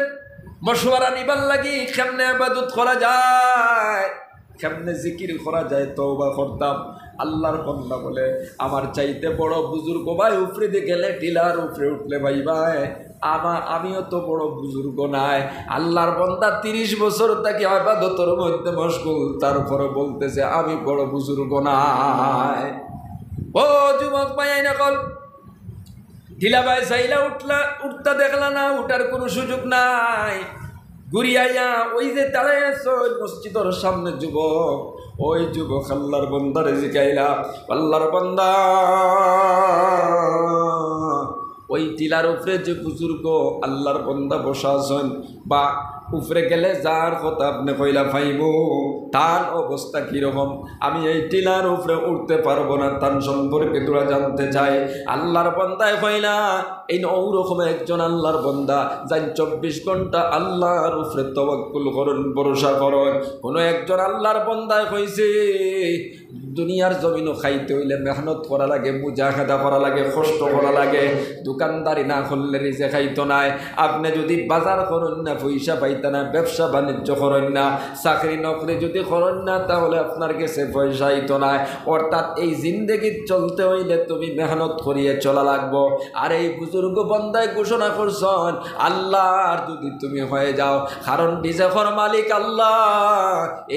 [SPEAKER 1] মশওয়ারা নিবার লাগি কেমনে ইবাদত করা যায়, কেমনে জিকির করা যায়, তওবা করতাম। আল্লাহর বান্দা বলে আমার চাইতে বড় বুজুর্গ ভাই উপরে দিয়ে গেলে টিলার উপরে উঠলে ভাই ভাই আমিও তো বড় বুজুর্গ নাই। আল্লাহর বান্দা 30 বছর তাকে ইবাদতের মধ্যে মশগুল, তারপরে বলতেছে আমি বড় বুজুর্গ নাই। ও যুবক ভাই আইনা কল ঢিলা ভাই চাইলা উঠতা দেখলা না, উঠার কোনো সুযোগ নাই। ঘুরিয়াইয়া ওই যে দাঁড়ায় আছো মসজিদের সামনে যুবক, ওই যুবক আল্লাহর বান্দারে জিগাইলা, আল্লাহর বান্দা ওই টিলার উপরে যে বুজুর্গ আল্লাহর বান্দা বসা আছেন বা উপরে গেলে যার কথা আপনি কইলা পাইব, তার অবস্থা কীরকম, আমি এই টিলার উপরে উঠতে পারবো না, তার সম্পর্কে তোরা জানতে চাই। আল্লাহর বান্দায় কইলা এই ওরকম একজন আল্লাহর বান্দা যাই 24 ঘন্টা আল্লাহর উপরে তাওয়াক্কুল করেন, ভরসা করেন। কোনো একজন আল্লাহর বান্দায় কইছে দুনিয়ার জমিনও খাইতে হইলে মেহনত করা লাগে, মুজাহাদা করা লাগে, কষ্ট করা লাগে। দোকানদারি না করলে রিজে খাইতো নাই। আপনি যদি বাজার করেন না পয়সা পাইতে না, ব্যবসা বাণিজ্য করেন না, চাকরি নকরি যদি করেন না, তাহলে আপনার কাছে পয়সা আইতো না। অর্থাৎ এই জিন্দেগি চলতে হইলে তুমি মেহনত করিয়ে চলা লাগবো। আর এই বুজুর্গ বান্দায় ঘোষণা করছেন আল্লাহর যদি তুমি হয়ে যাও, কারণ রিজেকের মালিক আল্লাহ।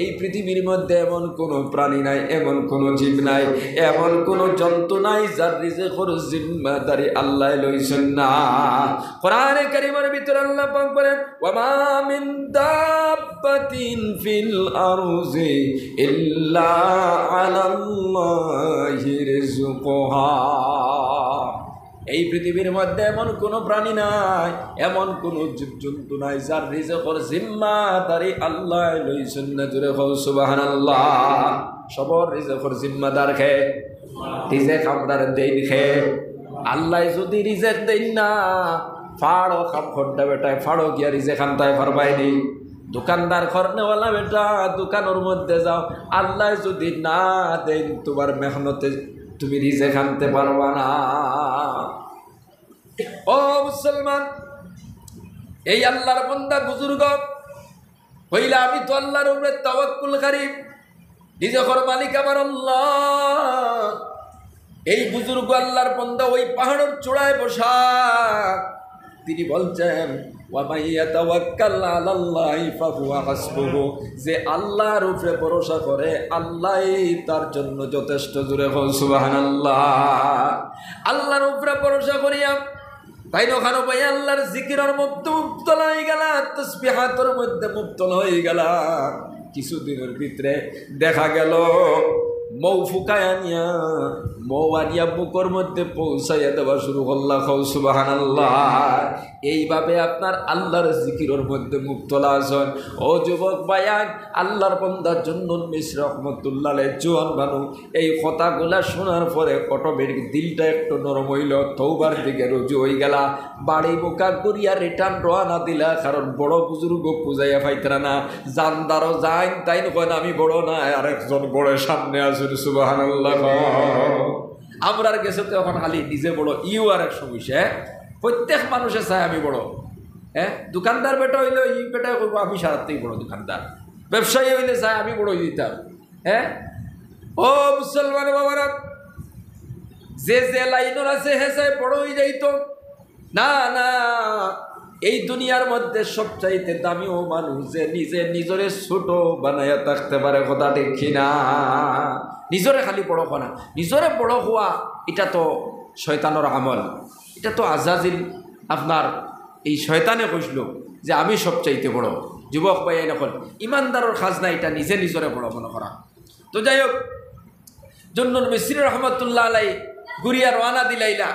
[SPEAKER 1] এই পৃথিবীর মধ্যে এমন কোনো প্রাণী নাই, এমন কোনো জীব নাই, এমন কোনো জন্তু নাই যার রিজেকের জিম্মাদারি আল্লাহ লইছেন না। কোরআনে কারীমের ভিতরে আল্লাহ পাক বলেন ওয়া মা মিন দাব্বাতিন ফিল আরজি ইল্লা আলাল্লাহি রিজকুহা। এই পৃথিবীর মধ্যে এমন কোনো প্রাণী নাই, এমন কোনো জীবজন্তু নাই যার রিজেকের জিম্মাদারি আল্লাহ লইছেন না। জোরে কও সুবহানাল্লাহ। সবর রিজেকের জিম্মাদার খে, রিজেক আমরার দেন খে। আল্লাহ যদি রিজেক দেন না, ফাড়ো খাম খন্ডা বেটায় ফাড়ো গিয়া রিজেক আনতায় পারবাইনি। দোকানদার খরনেওয়ালা বেটা দোকানের মধ্যে যাও, আল্লাহ যদি না দেন তোমার মেহনতে তুমি রিজেক আনতে পারবা না। ও মুসলমান, এই আল্লাহর বান্দা বুজুর্গ হইলা আমি তো আল্লাহর উপরে তাওয়াক্কুলকারী, রিজেকের মালিক আমার আল্লাহ। এই বুজুর্গ আল্লাহর বান্দা ওই পাহাড়ের চূড়ায় বসা, তিনি বলছেন ওয়া মান ইয়াতাওয়াক্কাল আলাল্লাহি ফাহুয়া হাসবুহু, যে আল্লাহর উপরে ভরসা করে আল্লাহই তার জন্য যথেষ্ট। জোরে বল সুবহানাল্লাহ। আল্লাহর উপরে ভরসা করিয়া তাই ওখানে ভাই আল্লাহর জিকিরের মধ্যে মুবতলা হয়ে গেলা, তাসবিহাতের মধ্যে মুবতলা হয়ে গেলা। কিছুদিনের ভিতরে দেখা গেল মৌ ফুকায় আনিয়া মৌ আনিয়া বুকর মধ্যে পৌঁছাইয়া দেওয়া শুরু করলা। খাও সুবহানাল্লাহ। এইভাবে আপনার আল্লাহর জিকিরের মধ্যে মুবতলা আছেন। ও যুবক ভাইয়াক, আল্লাহর বান্দার জন্য মিশ্র রহমতুল্লাহ জোয়ান বানু এই কথাগুলা শোনার পরে অটোমেটিক দিলটা একটু নরম হইল, তওবার দিকে রুজু হয়ে গেলা। বাড়ি বোকা করিয়া রিটার্ন রওনা দিলা, কারণ বড় বুজুর্গ পূজাইয়া পাইতরা না। জানদারও যাইন তাই নয় আমি বড় না, আরেকজন বড় সামনে আসুন। সুবহানাল্লাহ। আমরার গেছে তো এখন খালি নিজে বড় ইউ আর এক সমস্যা। প্রত্যেক মানুষের চায় আমি বড়। দোকানদার বেটা হইলে ই বেটা করবো আমি সারাতেই বড় দোকানদার। ব্যবসায়ী হইলে চায় আমি বড় দিতাম। ও মুসলমান বাবারা, যে যে লাইনের আছে হে চায় বড় হয়ে যাইত না। না, এই দুনিয়ার মধ্যে সবচাইতে দামিও মানুষ যে নিজে নিজরে ছোট বানাইয়া থাকতে পারে। কথা ঠিক কিনা? নিজরে খালি বড় হওয়া, নিজরে বড় হওয়া এটা তো শয়তানের আমল। এটা তো আজাজিল আপনার এই শয়তানে কইছিল যে আমি সবচাইতে বড়। যুবক ভাই নকল ইমানদারের খাজনা এটা নিজে নিজরে বড় মনে করা। তো যাই হোক, জন্নুল মিসরি রহমতুল্লাহ আলাই ঘুরিয়া রওনা দিলাইলা।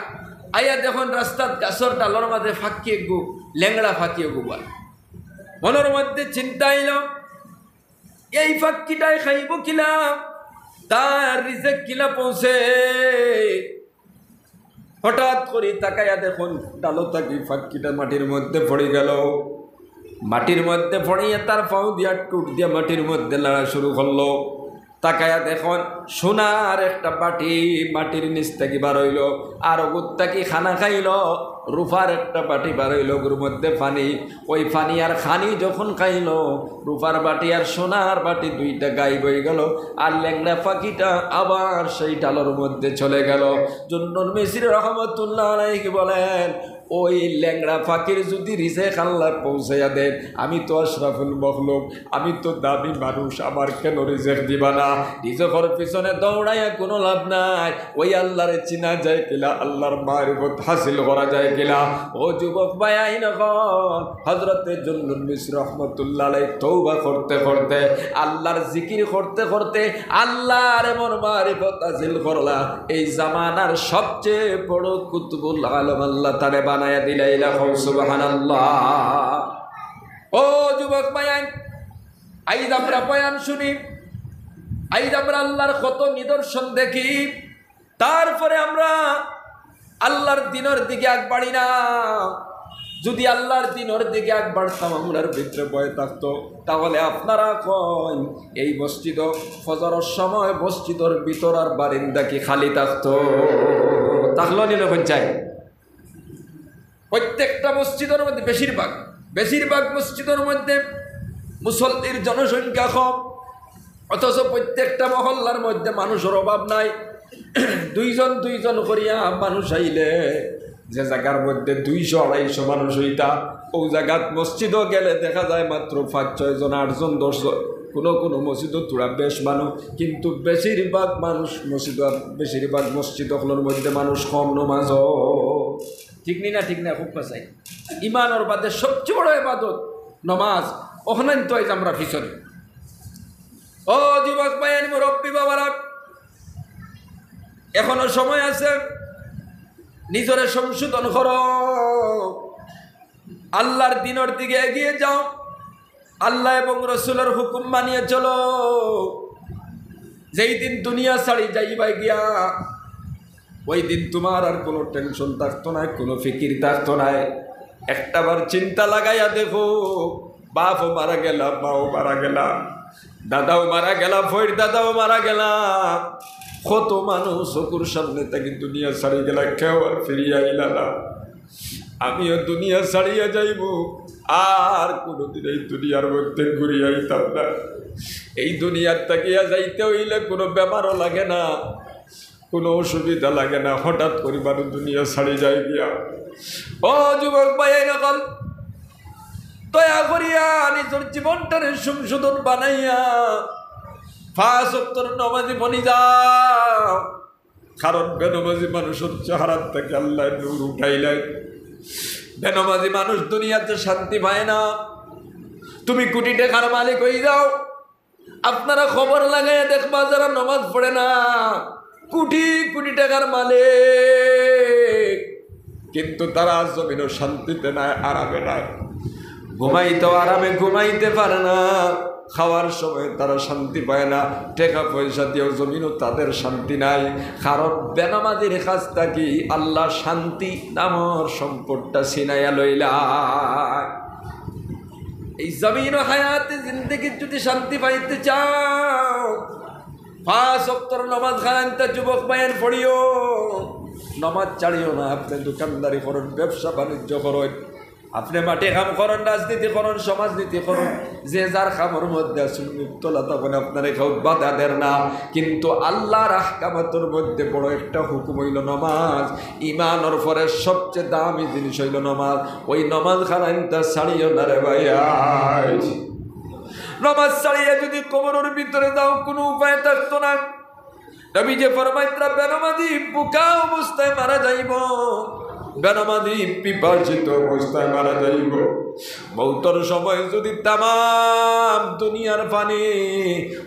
[SPEAKER 1] আইয়া দেখুন রাস্তার গাছর ডালর মাঝে ফাঁকিয়ে গু ল্যাংড়া ফাঁকিয়ে গুবা। মনের মধ্যে চিন্তা আইল এই ফাঁকিটাই খাইব কিলা, তার রিজেক কিলা পৌঁছে। হঠাৎ করে তাকাইয়া দেখুন ডালো থাকি ফাঁকিটা মাটির মধ্যে পড়ে গেল। মাটির মধ্যে পড়িয়া তার পাও দিয়া টুট দিয়া মাটির মধ্যে লড়া শুরু করলো। তাকাইয়া দেখুন সোনার একটা বাটি মাটির নিচ থেকে বার হইল, আর ওগুত্তা কি খানা খাইল, রূপার একটা বাটি বার হইল, ওগুর মধ্যে পানি। ওই পানি আর খানি যখন খাইল, রূপার বাটি আর সোনার বাটি দুইটা গায়েব হয়ে গেল, আর ল্যাংড়া পাখিটা আবার সেই ডালের মধ্যে চলে গেল। জুন্নুন মিসরি রহমতুল্লাহ আলাইহি বলেন, ওই ল্যাংড়া পাখির যদি রিজেক আল্লাহ পৌঁছাইয়া দেন, আমি তো আশরাফুল মখলুক, আমি তো দামি মানুষ, আমার কেন রিজেক দিবা না? রিজেকের পিছনে দৌড়াইয়া কোনো লাভ নাই। ওই আল্লাহরে চিনা যায় কিলা, আল্লাহর মারিফত হাসিল করা যায় কিলা? ও যুবক ভাই আইন হযরতে জুন্নুন মিসরি রাহমাতুল্লাহ আলাইহি তওবা করতে করতে, আল্লাহর জিকির করতে করতে আল্লাহর এমন মারিফত হাসিল করলা, এই জামানার সবচেয়ে বড় কুতুবুল আলম আল্লাহ তারে বানায়া দিলাইলা। সুবহানাল্লাহ। ও যুবক ভাই আইজ আমরা বয়ান শুনি, আইজ আমরা আল্লাহর কত নিদর্শন দেখি, তারপরে আমরা আল্লাহর দিনের দিকে আগ বাড়ি না। যদি আল্লাহর দিনের দিকে আগ বাড়তাম, আমরার ভিতরে ভয় থাকতো, তাহলে আপনারা কন এই মসজিদ ফজরের সময় মসজিদের ভিতর আর বারিন্দা কি খালি থাকতো? তাহলে নিলে চাই প্রত্যেকটা মসজিদের মধ্যে বেশিরভাগ মসজিদের মধ্যে মুসল্লির জনসংখ্যা কম, অথচ প্রত্যেকটা মহল্লার মধ্যে মানুষের অভাব নাই। দুইজন করিয়া মানুষ আইলে, যে জায়গার মধ্যে 200-250 মানুষ হইতা, ও জায়গাত মসজিদও গেলে দেখা যায় মাত্র 5-6 জন, 8 জন, 10 জন। কোনো মসজিদও তোরা বেশ মানুষ, কিন্তু বেশিরভাগ মসজিদগুলোর মধ্যে মানুষ কম, নমাজ ঠিক নি না? ঠিক না? খুব পাশাই ইমানের বাদে সবচেয়ে বড় ইবাদত নমাজ। ওখানে তো আমরা পিছনে। ও যুবক ভাই মুরব্বী বাবারা, এখনো সময় আছে, নিজের সংশোধন করো, আল্লাহর দিনের দিকে এগিয়ে যাও, আল্লাহ এবং রসুলের হুকুম মানিয়ে চলো। যেই দিন দুনিয়া ছাড়ি যাইবাই গিয়া, ওই দিন তোমার আর কোনো টেনশন থাকতো না, কোনো ফিকির থাকতো না। একটাবার চিন্তা লাগাইয়া দেখো, বাপও মারা গেলা, মাও মারা গেলা, দাদাও মারা গেলা, ফইর দাদাও মারা গেলা, কত মানুষ চকুর সামনে থেকে দুনিয়া ছাড়ি গেলা, কেউ আর ফিরিয়া আইলা না। আমিও দুনিয়া ছাড়িয়া যাইব, আর কোনোদিন এই দুনিয়ার মধ্যে ঘুরিয়া আইতাম না। এই দুনিয়ার তাকিয়া যাইতে হইলে কোনো ব্যাপারও লাগে না, কোনো অসুবিধা লাগে না, হঠাৎ করে মানুষ দুনিয়া ছাড়ি যায় গিয়া। ও যুবক ভাই নকল দয়া করিয়া নিজের জীবনটারে সংশোধন বানাইয়া 5 ওয়াক্তের নামাজি বনি যাও। কারণ বেনামাজি মানুষের চেহারার থেকে আল্লাহ নূর উঠাইলেন। বেনামাজি মানুষ দুনিয়াতে শান্তি পায় না। তুমি কোটি টাকার মালিক হয়ে যাও, আপনারা খবর লাগাই দেখবা যারা নামাজ পড়ে না কোটি টাকার মালিক, কিন্তু তারা জমিনও শান্তিতে নাই, আরামে নাই। ঘুমাইতেও আরামে ঘুমাইতে পারে না, খাওয়ার সময় তারা শান্তি পায় না, টাকা পয়সা দিয়েও জমিনও তাদের শান্তি নাই। কারণ বেনামাজির কাছ থেকে আল্লাহ শান্তি নামর সম্পদটা ছিনাইয়া লইলা। এই জমিন ও হায়াতে জিন্দগি যদি শান্তি পাইতে চাও, 5 ওয়াক্তের নামাজ খানান্তে যুবক ভাইয়ের পড়িও, নামাজ ছাড়িও না। আপনি দোকানদারি করেন, ব্যবসা বাণিজ্য করেন, আপনি মাঠে কাম করেন, রাজনীতি করেন, সমাজনীতি করেন, যে যার কামের মধ্যে আসুন, মুক্তলা তখন আপনার কেউ বাধা দেন না। কিন্তু আল্লাহর আহকামাতের মধ্যে বড় একটা হুকুম হইল নামাজ। ইমানের পরে সবচেয়ে দামি জিনিস হইল নামাজ। ওই নামাজ খানাইতে ছাড়িও না রে ভাইয়া। নামাজ ছাড়িয়ে যদি কবরের ভিতরে যাও, কোনো উপায় থাকতো না। নবী যে ফরমাইত্রা বেনামাজি বুকা অবস্থায় মারা যাইব, বেনামাজি পিপাসিত অবস্থায় মারা যাইব। মৌতের সময় যদি তামাম দুনিয়ার পানি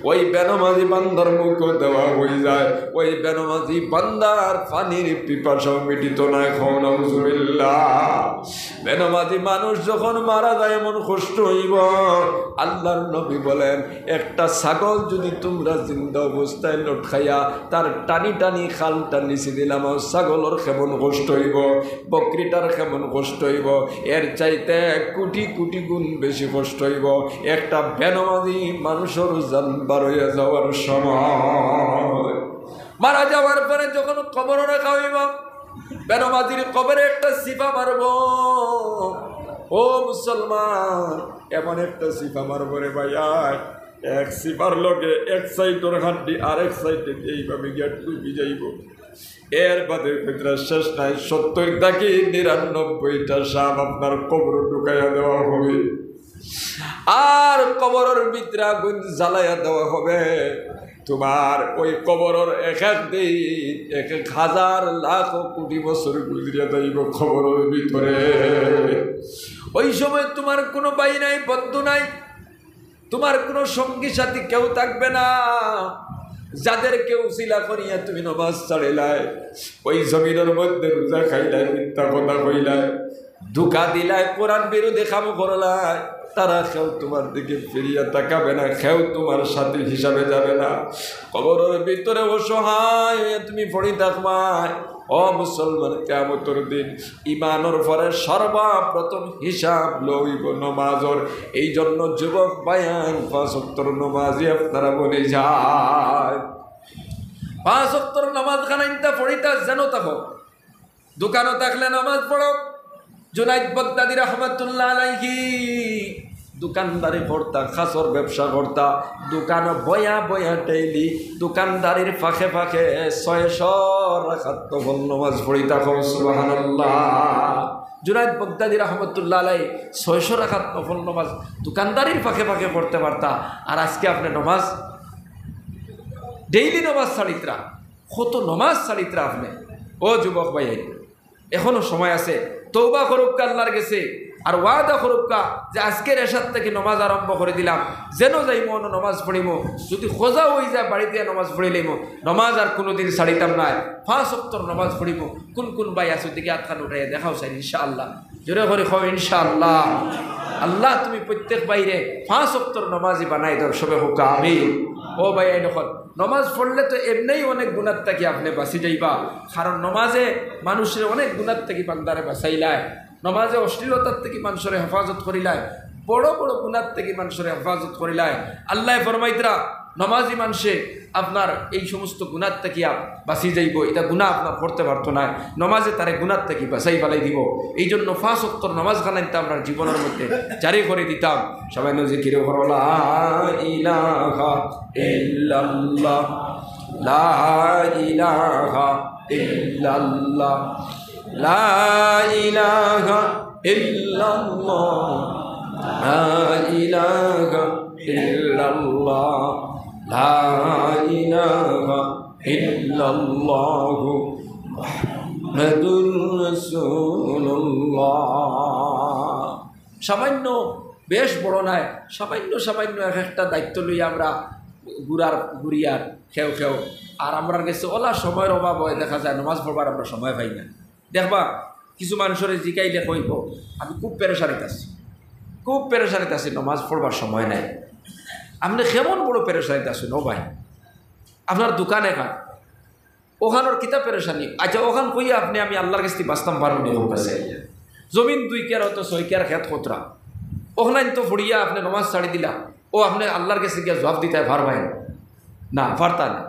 [SPEAKER 1] ওই বেনামাজি বান্দার মুখ দেওয়া হয়ে যায়, ওই বেনামাজি বান্দার পানির পিপাসাও মিটিত না। নাউযুবিল্লাহ। বেনামাজি মানুষ যখন মারা যায় এমন কষ্ট হইব। আল্লাহর নবী বলেন, একটা ছাগল যদি তোমরা জিন্দা অবস্থায় লটকাইয়া তার টানি টানি খালটা নিচে দিলাম, ছাগলের কেমন কষ্ট হইব, বকরিটার কেমন কষ্ট হইব, এর চাইতে কোটি কোটি গুণ বেশি কষ্ট হইব একটা বেনামাজি মানুষের জান বার হইয়া যাওয়ার সময়। মারা যাওয়ার পরে যখন কবর রাখা হইব, বেনমাজির কবরে একটা সিফা মারব। ও মুসলমান, এমন একটা সিফা মারব রে ভাইয়া, এক সিফার লগে এক সাইডের হাড্ডি আরেক সাইডে এইভাবে গিয়ে ডুবি যাইব। এর বাদে ভিতরে শেষ নাই, 70 থেকে 99টা সাপ আপনার কবর ঢুকাইয়া দেওয়া হবে, আর কবরের ভিতরে আগুন জ্বালাইয়া দেওয়া হবে। তোমার ওই কবরের এক এক দিন 1000 লাখ কোটি বছর গুজরিয়া যাইব কবরের ভিতরে। ওই সময় তোমার কোনো ভাই নাই, বন্ধু নাই, তোমার কোনো সঙ্গী সাথী কেউ থাকবে না। যাদেরকে উসিলা করিয়া তুমি নামাজ ছাড়িলাই, ওই জমিনের মধ্যে রোজা খাইলাই, মিথ্যা কথা কইলাই, ধোঁকা দিলাই, কোরআন বিরোধী কাম করলাই, তারা কেউ তোমার দিকে ফিরিয়া তাকাবে না, কেউ তোমার সাথী হিসাবে যাবে না। কবরের ভিতরে অসহায় তুমি পড়ি থাকবাই। ও মুসলমান, কিয়ামতের দিন ইমানের পরে সর্বপ্রথম হিসাব লইব নমাজর। এই জন্য যুবক বায়ান 5 ওয়াক্তের নামাজি আপনারা বলে যায়, 5 ওয়াক্তের নামাজ খানাইতে পড়িতা যেন থাকো, দোকানও থাকলে নামাজ পড়ো। জুনাইদ বাগদাদি রহমাতুল্লাহ আলাইহি দোকানদারি করতা, খাসর ব্যবসা করতা, দোকান বয়া বয়া ডেইলি দোকানদারির ফাঁকে ফাঁকে 600 রাকাত নফল নামাজ পড়িতা। সুবহানাল্লাহ। জুনাইদ বাগদাদি রহমাতুল্লাহ আলাইহি 600 রাকাত নফল নামাজ দোকানদারির ফাঁকে ফাঁকে পড়তে পারতা। আর আজকে আপনি নামাজ ডেইলি নামাজ ছাড়িত্রা, কত নামাজ ছাড়িত্রা আপনি। ও যুবক ভাই, এখনো সময় আছে, তওবা করুক আল্লাহর কাছে, আর ওয়াদা করুকা যে আজকের এশার থেকে নমাজ আরম্ভ করে দিলাম, যেন যাইব নমাজ পড়িব, যদি খোঁজা হয়ে যায় বাড়িতে নমাজ পড়িলিম, নমাজ আর কোনোদিন ছাড়িতাম নাই, 5 ওয়াক্তের নমাজ পড়িব। কোন কোন ভাই আছে দিকে আটখান উঠাইয়া দেখাও চাই ইনশাআল্লাহ, জোরে করে খাও ইনশাআল্লাহ। আল্লাহ তুমি প্রত্যেক বাইরে 5 ওয়াক্তের নমাজই বানাই দাও, সবে হোক আমিন। ও ভাই, দেখুন নমাজ পড়লে তো এমনিই অনেক গুণার থেকে আপনি বাঁচি যাইবা, কারণ নমাজে মানুষের অনেক গুণার থেকে বান্দারে বাঁচাইলায়, নমাজে অশ্লীলতার থেকে মানুষের হেফাজত করিলায়, বড় বড় গুণার থেকে মানুষের হেফাজত করিলায়। আল্লাহ ফরমাইতরা নমাজি মানুষে আপনার এই সমস্ত গুণার থেকে বাঁচি যাইব, এটা গুণা আপনার করতে পারতো না, নমাজে তারে গুণার থেকে বাঁচাই ফেলাই দিব। এই জন্য 5 ওয়াক্তের নমাজ খানাইতে আমরা জীবনের মধ্যে জারি করে দিতাম। সবাই জিকির করো লা ইলাহা ইল্লাল্লাহ, লা ইলাহা ইল্লাল্লাহ, লা ইলাহা ইল্লাল্লাহ, লা ইলাহা ইল্লাল্লাহ, লা ইলাহা ইল্লাল্লাহ, মুহাম্মাদুর রাসূলুল্লাহ। সামান্য, বেশ বড় নাই, সামান্য সামান্য এক একটা দায়িত্ব লই আমরা ঘুরিয়ার খেও খেও, আর আমরা গেছে ওলা সময়ের অভাব হয়, দেখা যায় নামাজ পড়বার আমরা সময় পাই না। দেখবা কিছু মানুষের জিকাইলে কইব আমি খুব পেরেশানিতে আছি, খুব পেরেশানিতে আছি, নামাজ পড়বার সময় নাই। আপনি কেমন বড় পেরেশানিতে আছেন ও ভাই? আপনার দোকানে খান, ওখানোর কিতা পেরেশানি, আচ্ছা ওখান কইয়া আপনি আমি আল্লাহর কাছে বাঁচতাম পারব না, ওর কাছে জমিন 2 কেয়ার হয়তো 6 কেয়ার খেত খতরা, ওখানে তো ফুড়িয়া আপনি নমাজ ছাড়ি দিলা, ও আপনি আল্লাহর কাছে গিয়া জবাব দিতে পারবেন না, পারতা না।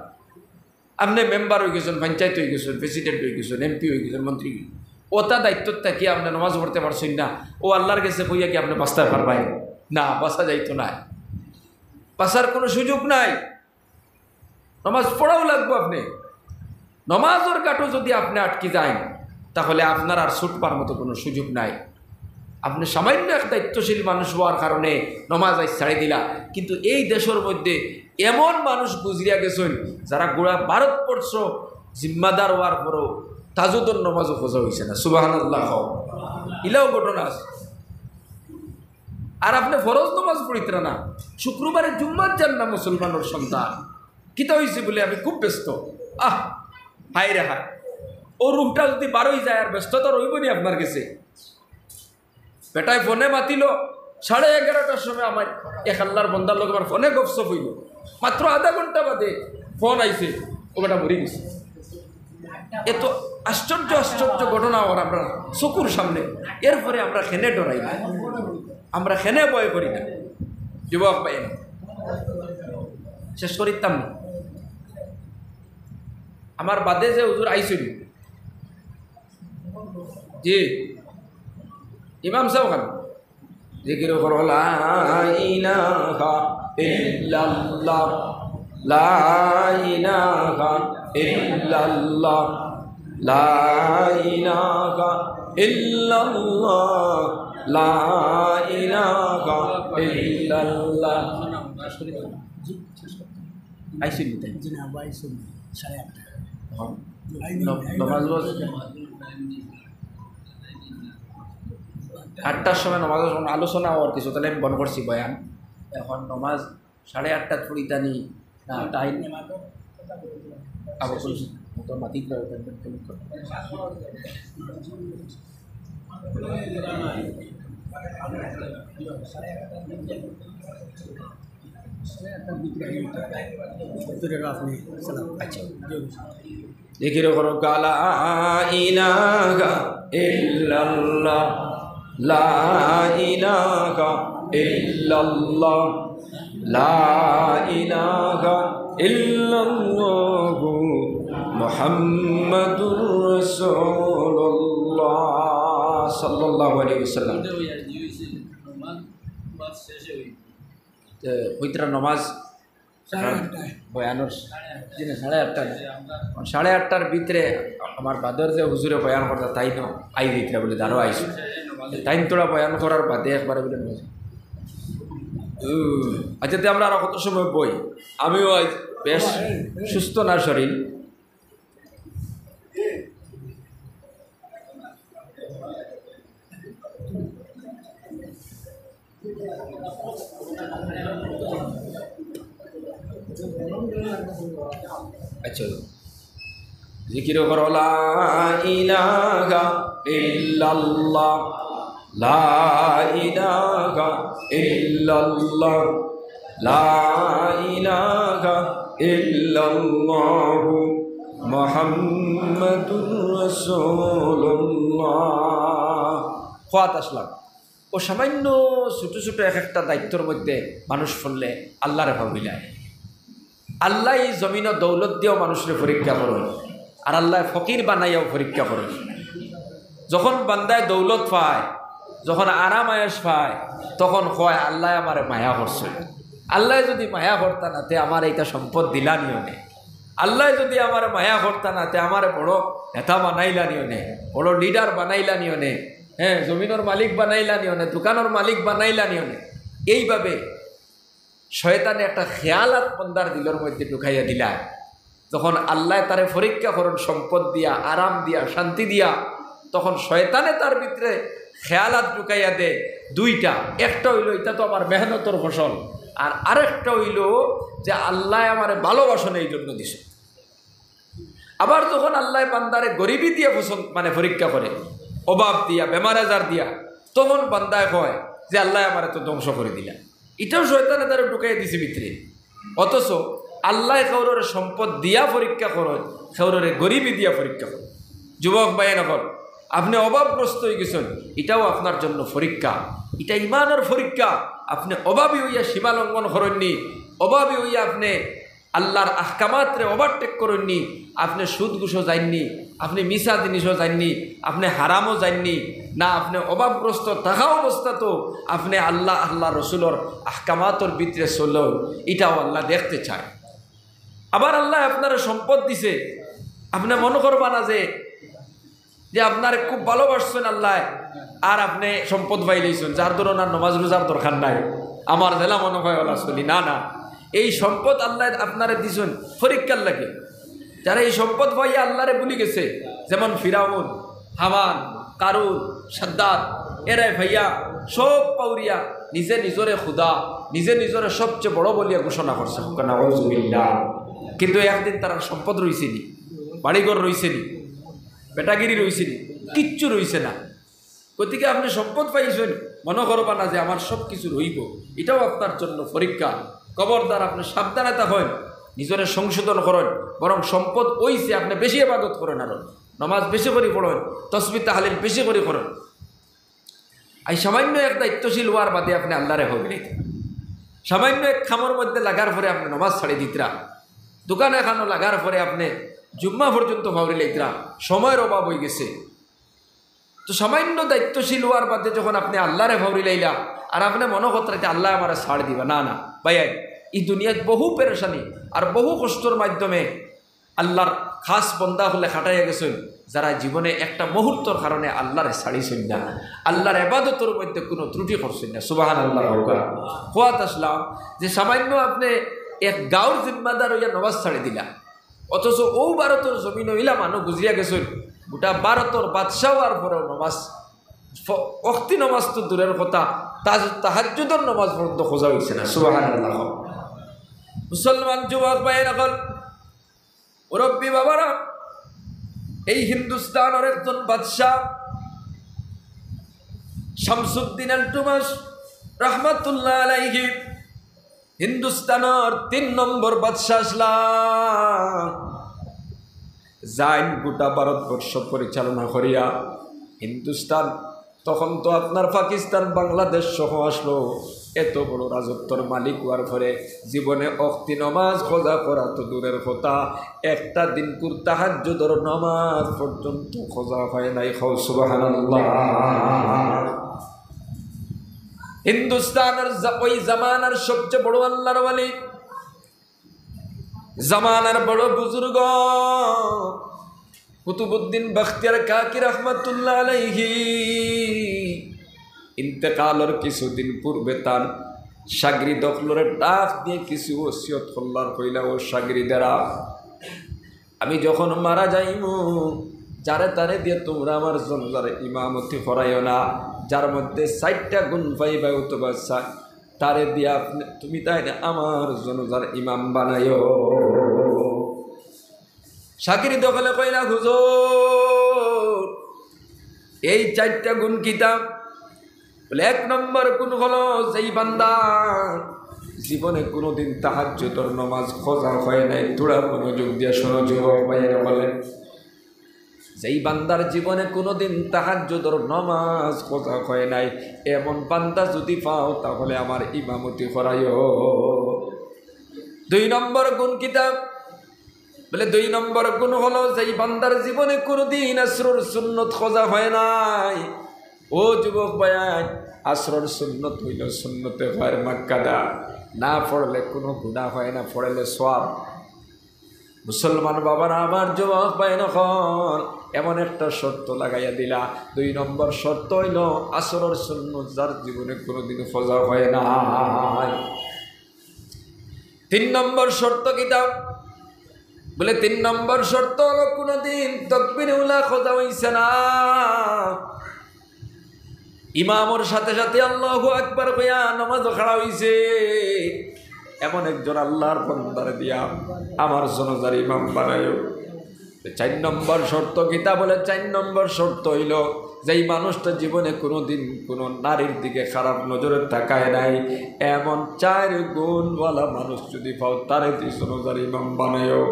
[SPEAKER 1] আপনি মেম্বার হয়ে গেছেন, পঞ্চায়েত হয়ে গেছেন, প্রেসিডেন্ট হয়ে গেছেন, এমপি হয়ে গেছেন, মন্ত্রী, ওটা দায়িত্ব থাকি আপনি নামাজ পড়তে পারছেন না, ও আল্লাহর কাছে কইয়া কি আপনি বাঁচতে পারবেন না? বাঁচা যাইতো না, বাঁচার কোনো সুযোগ নাই। নামাজ পড়াও লাগবো আপনি। নমাজের কাটো যদি আপনি আটকে যান, তাহলে আপনার আর ছুটবার মতো কোনো সুযোগ নাই। আপনি সামান্য এক দায়িত্বশীল মানুষ হওয়ার কারণে নমাজ আজ ছাড়ি দিলা, কিন্তু এই দেশের মধ্যে এমন মানুষ গুজরিয়া গেছেন যারা গোড়া ভারতবর্ষ জিম্মাদার হওয়ার পরও তাজুদুর নমাজও খোঁজা হয়েছে না। সুবহানাল্লাহ, ইলাও ঘটনা আছে। আর আপনি ফরজ নমাজ পড়িতরা না, শুক্রবারে জুম্মার যান না মুসলমানের সন্তান, কিতা হয়েছে বলে আমি খুব ব্যস্ত। হাই রে হায়, ও রূপটা যদি বারোই যায় আর ব্যস্ততা রইবনি আপনার কাছে। বেটায় ফোনে মাতিল 11:30টার সময়, আমার এক আল্লাহর বন্দার লোক আমার ফোনে গপসপ হইল, মাত্র আধা ঘন্টা বাদে ফোন আইছে, ও বেটা মরি গেছে। এত আশ্চর্য আশ্চর্য ঘটনা ওর আমরা চকুর সামনে। এরপরে আমরা খেনে ডরাই না, আমরা খেনে ভয় করি না। যুবক ভাই শেষ করিতাম না, আমার বাদে যে হুজুর আইসুন জি ইমাম সাহেব খান জিকির করো লা ইলাহা ইল্লাল্লাহ লা ইলাহা ইল্লাল্লাহ লা ইলাহা ইল্লাল্লাহ লা ইলাহা ইল্লাল্লাহ আইসুন তাই নমাজ 8টার সময় নমাজ আলোচনা হওয়ার কিছু তাহলে আমি বন্ধ করছি বয়ান এখন নমাজ 8:30 ফুরিতানি না টাইম আবার তো মাতি জিকির করো লা ইলাহা ইল্লাল্লাহ লা ইলাহা ইল্লাল্লাহ লা ইলাহা ইল্লাল্লাহ মুহাম্মাদুর রাসূলুল্লাহ সাল্লাল্লাহু আলাইহি ওয়াসাল্লাম পবিত্র নমাজ বয়ানোর 8:30 ভিতরে আমার বাদর যে হুজুরে বয়ান করতা তাই ন আই দিতরা বলে দাঁড়ো আইসো টাইম তোরা বয়ান করার বাদে একবারে বলে আচ্ছা তো আমরা আরো কত সময় বই আমিও আজ বেশ সুস্থ না শরীর আচ্ছা জিকির করো লা ইলাহা ইল্লাল্লাহ লা ইলাহা ইল্লাল্লাহ লা ইলাহা ইল্লাল্লাহ মুহাম্মাদুর রাসূলুল্লাহ খাত আসলাম ও সামান্য ছোট ছোট একটা দায়িত্বের মধ্যে মানুষ ফললে আল্লাহরে ভাবিলায় আল্লাহ এই জমিন দৌলত দিয়েও মানুষের পরীক্ষা করেন আর আল্লাহ ফকির বানাইয়াও পরীক্ষা করেন যখন বান্দায় দৌলত পায় যখন আরাম আয়েস পায় তখন কয় আল্লাহ আমার মায়া করছে আল্লাহ যদি মায়া করতা না তে আমার এইটা সম্পদ দিলা নিও নে আল্লাহ যদি আমার মায়া করতা না তে আমার বড় নেতা বানাইলা নিও নে বড় লিডার বানাইলা নিও নে হ্যাঁ জমিনের মালিক বানাইলা নিও নে দোকানের মালিক বানাইলা নিও নে এইভাবে শয়তানে একটা খেয়ালাত বন্দার দিলের মধ্যে ঢুকাইয়া দিলা তখন আল্লাহ তারে পরীক্ষা করেন সম্পদ দিয়া আরাম দিয়া শান্তি দিয়া তখন শয়তানে তার ভিতরে খেয়ালাত ঢুকাইয়া দে দুইটা একটা হইল এটা তো আমার মেহনতর ফসল আর আরেকটা হইল যে আল্লাহ আমার ভালোবাসন এই জন্য দিছে আবার যখন আল্লাহ বান্দারে গরিবী দিয়ে মানে পরীক্ষা করে অভাব দিয়া বেমার আজার দিয়া তখন বান্দায় কয় যে আল্লাহ আমার তো ধ্বংস করে দিলা এটাও শয়তানে তারা ঢুকাইয়া দিছে ভিতরে অথচ আল্লাহ কাউরে সম্পদ দিয়া পরীক্ষা করেন কাউরে গরিবী দিয়া পরীক্ষা করেন যুবক ভাই নকল আপনি অভাবগ্রস্ত হয়ে গেছেন এটাও আপনার জন্য পরীক্ষা এটা ইমানের পরীক্ষা আপনি অভাবী হইয়া সীমা লঙ্ঘন করেননি অভাবী হইয়া আপনি আল্লাহর আহকামাত্রে ওভারটেক করেননি আপনি সুদ ঘুষও যাননি আপনি মিশা জিনিসও যাননি আপনি হারামও যাননি না আপনি অভাবগ্রস্ত থাকা অবস্থা তো আপনি আল্লাহ রসুলোর আহকামাতর ভিতরে চললেও এটাও আল্লাহ দেখতে চায় আবার আল্লাহ আপনার সম্পদ দিছে আপনি মনে করবা না যে আপনার খুব ভালোবাসছেন আল্লাহ আর আপনি সম্পদ পাইলেছেন যার ধরুন আর নমাজ রোজার দরকার নাই আমার জেলা মনে হয় ওলা চলি না এই সম্পদ আল্লাহ আপনারে দিছেন পরীক্ষার লাগে যারা এই সম্পদ পাইয়া আল্লাহরে ভুলি গেছে যেমন ফিরাউন হামান কারুন সাদ্দাত এরাই ভাইয়া সব পাউরিয়া নিজে নিজরে খুদা নিজে নিজরে সবচেয়ে বড় বলিয়া ঘোষণা করছে কিন্তু একদিন তারা সম্পদ রইছেনি বাড়িঘর রইছেনি বেটাগিরি রইছেনি কিচ্ছু রইছে না গতিকে আপনি সম্পদ পাইছেন মনে করবা না যে আমার সব কিছু রইব এটাও আপনার জন্য পরীক্ষা খবরদার আপনি সাবধানতা হন নিজরে সংশোধন করেন বরং সম্পদ ওইছে আপনি বেশি ইবাদত করেন আরো নামাজ বেশি করে পড়েন তসবিহ তাহলিল বেশি করে করেন এই সামান্য এক দায়িত্বশীল হওয়ার বাদে আপনি আল্লাহরে হইলেন সামান্য এক খামর মধ্যে লাগার পরে আপনি নামাজ ছাড়ি দিতরা দোকানে এখানো লাগার পরে আপনি জুম্মা পর্যন্ত ফাউরি লাইতরা, সময়ের অভাব হয়ে গেছে। তো সামান্য দায়িত্বশীল হওয়ার বাদে যখন আপনি আল্লাহরে ফাউরি লাইলা আর আপনি মনে করতে আল্লাহ আমার ছাড় দিবা, না না ভাই, এই দুনিয়ায় বহু পেরেশানি আর বহু কষ্টর মাধ্যমে আল্লাহর খাস বন্দা হলে খাটাইয়া গেছেন, যারা জীবনে একটা মুহূর্তর কারণে আল্লাহরে ছাড়িছেন না, আল্লাহর ইবাদতের মধ্যে কোনো ত্রুটি করছেন না। সুবহানাল্লাহ। খোয়াত আসলাম যে সামান্য আপনি এক গাঁওর জিম্মাদার হইয়া নমাজ ছাড়ি দিলা, অথচ ও ভারতের জমিন হইলা মানুষ গুজরিয়া গেছেন, গোটা ভারতের বাদশাহ হওয়ার পরেও নমাজ, অক্তি নমাজ তো দূরের কথা, তাহাজ্জুদের নমাজ পর্যন্ত খোঁজা হয়েছে না। সুবহানাল্লাহ। মুসলমান যুবক ভাইয়েরা, মুরব্বী বাবারা, এই হিন্দুস্তানের একজন বাদশাহ শামসুদ্দিন আলটুমাস রহমাতুল্লাহ আলাইহি হিন্দুস্তানের 3 নম্বর বাদশাহ আসলাম, যাইন গোটা ভারতবর্ষ পরিচালনা করিয়া হিন্দুস্তান, তখন তো আপনার পাকিস্তান বাংলাদেশ সহ আসলো, এত বড় রাজত্বর মালিক হওয়ার পরে জীবনে অক্তি নমাজ খোঁজা করা তো দূরের কথা, একটা দিন তাহাজ্জুদের নমাজ পর্যন্ত খোঁজা হয় নাই। সুবহানাল্লাহ। হিন্দুস্তানের ওই জামানার সবচেয়ে বড় আল্লাহর ওয়ালি, জামানার বড় বুজুর্গ কুতুবউদ্দিন বখতিয়ার কাকি রহমাতুল্লাহ আলাইহি ইন্তেকালের কিছুদিন পূর্বে তার শাগরিদগুলোরে ডাক দিয়ে কিছু ওসিয়ত করলার কইলা, ও শাগরিদেরা, আমি যখন মারা যাইমু, যারে তারে দিয়ে তোমরা আমার জনজার ইমামতি করাইও না, যার মধ্যে 4টা গুণ পাইবা অথবা তারে দিয়া তুমি তাই না আমার জনজার ইমাম বানাইও। শাগরিদ দখলে কইলা, হুজুর এই 4টা গুণ কিতাব? বলে 1 নম্বর গুণ হলো, যেই বান্দা জীবনে কোনোদিন তাহাজ্জুদের নামাজ খোঁজা হয় নাই, তোরা মনোযোগ দিয়ে শোনো যুবক ভাইয়েরা, বলেন যেই বান্দার জীবনে কোনোদিন তাহাজ্জুদের নামাজ খোঁজা হয় নাই, এমন বান্দা যদি পাও তাহলে আমার ইমামতি করাইও। 2 নম্বর গুণ কিতাব? বলে 2 নম্বর গুণ হলো, যেই বান্দার জীবনে কোনোদিন আসরের সুন্নত খোঁজা হয় নাই। ও যুবক ভাই, আসরের সুন্নত হইল সুন্নতে হয় মাক্কাদা, না পড়লে কোনো গুনাহ হয় না, পড়লে সওয়াব। মুসলমান বাবারা আমার, যুবক ভাই নখন এমন একটা শর্ত লাগাইয়া দিলা, 2 নম্বর শর্ত হইল আসরের সুন্নত যার জীবনে কোনোদিন খোঁজা হয় না। 3 নম্বর শর্ত কিতাব? বলে 3 নম্বর শর্ত হলো, কোনোদিন তাকবীরে উলা খোঁজা হইছে না, ইমামর সাথে সাথে আল্লাহু আকবার কইয়া নামাজ খাড়া হইছে, এমন একজন আল্লাহর বান্দার দিয়া আমার জনজার ইমাম বানায়ো। 4 নম্বর শর্ত কিতা? বলে 4 নম্বর শর্ত হইল, যেই মানুষটা জীবনে কোনোদিন কোনো নারীর দিকে খারাপ নজরে তাকায় নাই, এমন 4 গুণওয়ালা মানুষ যদি পাও, তারে জনজার ইমাম বানায়ো।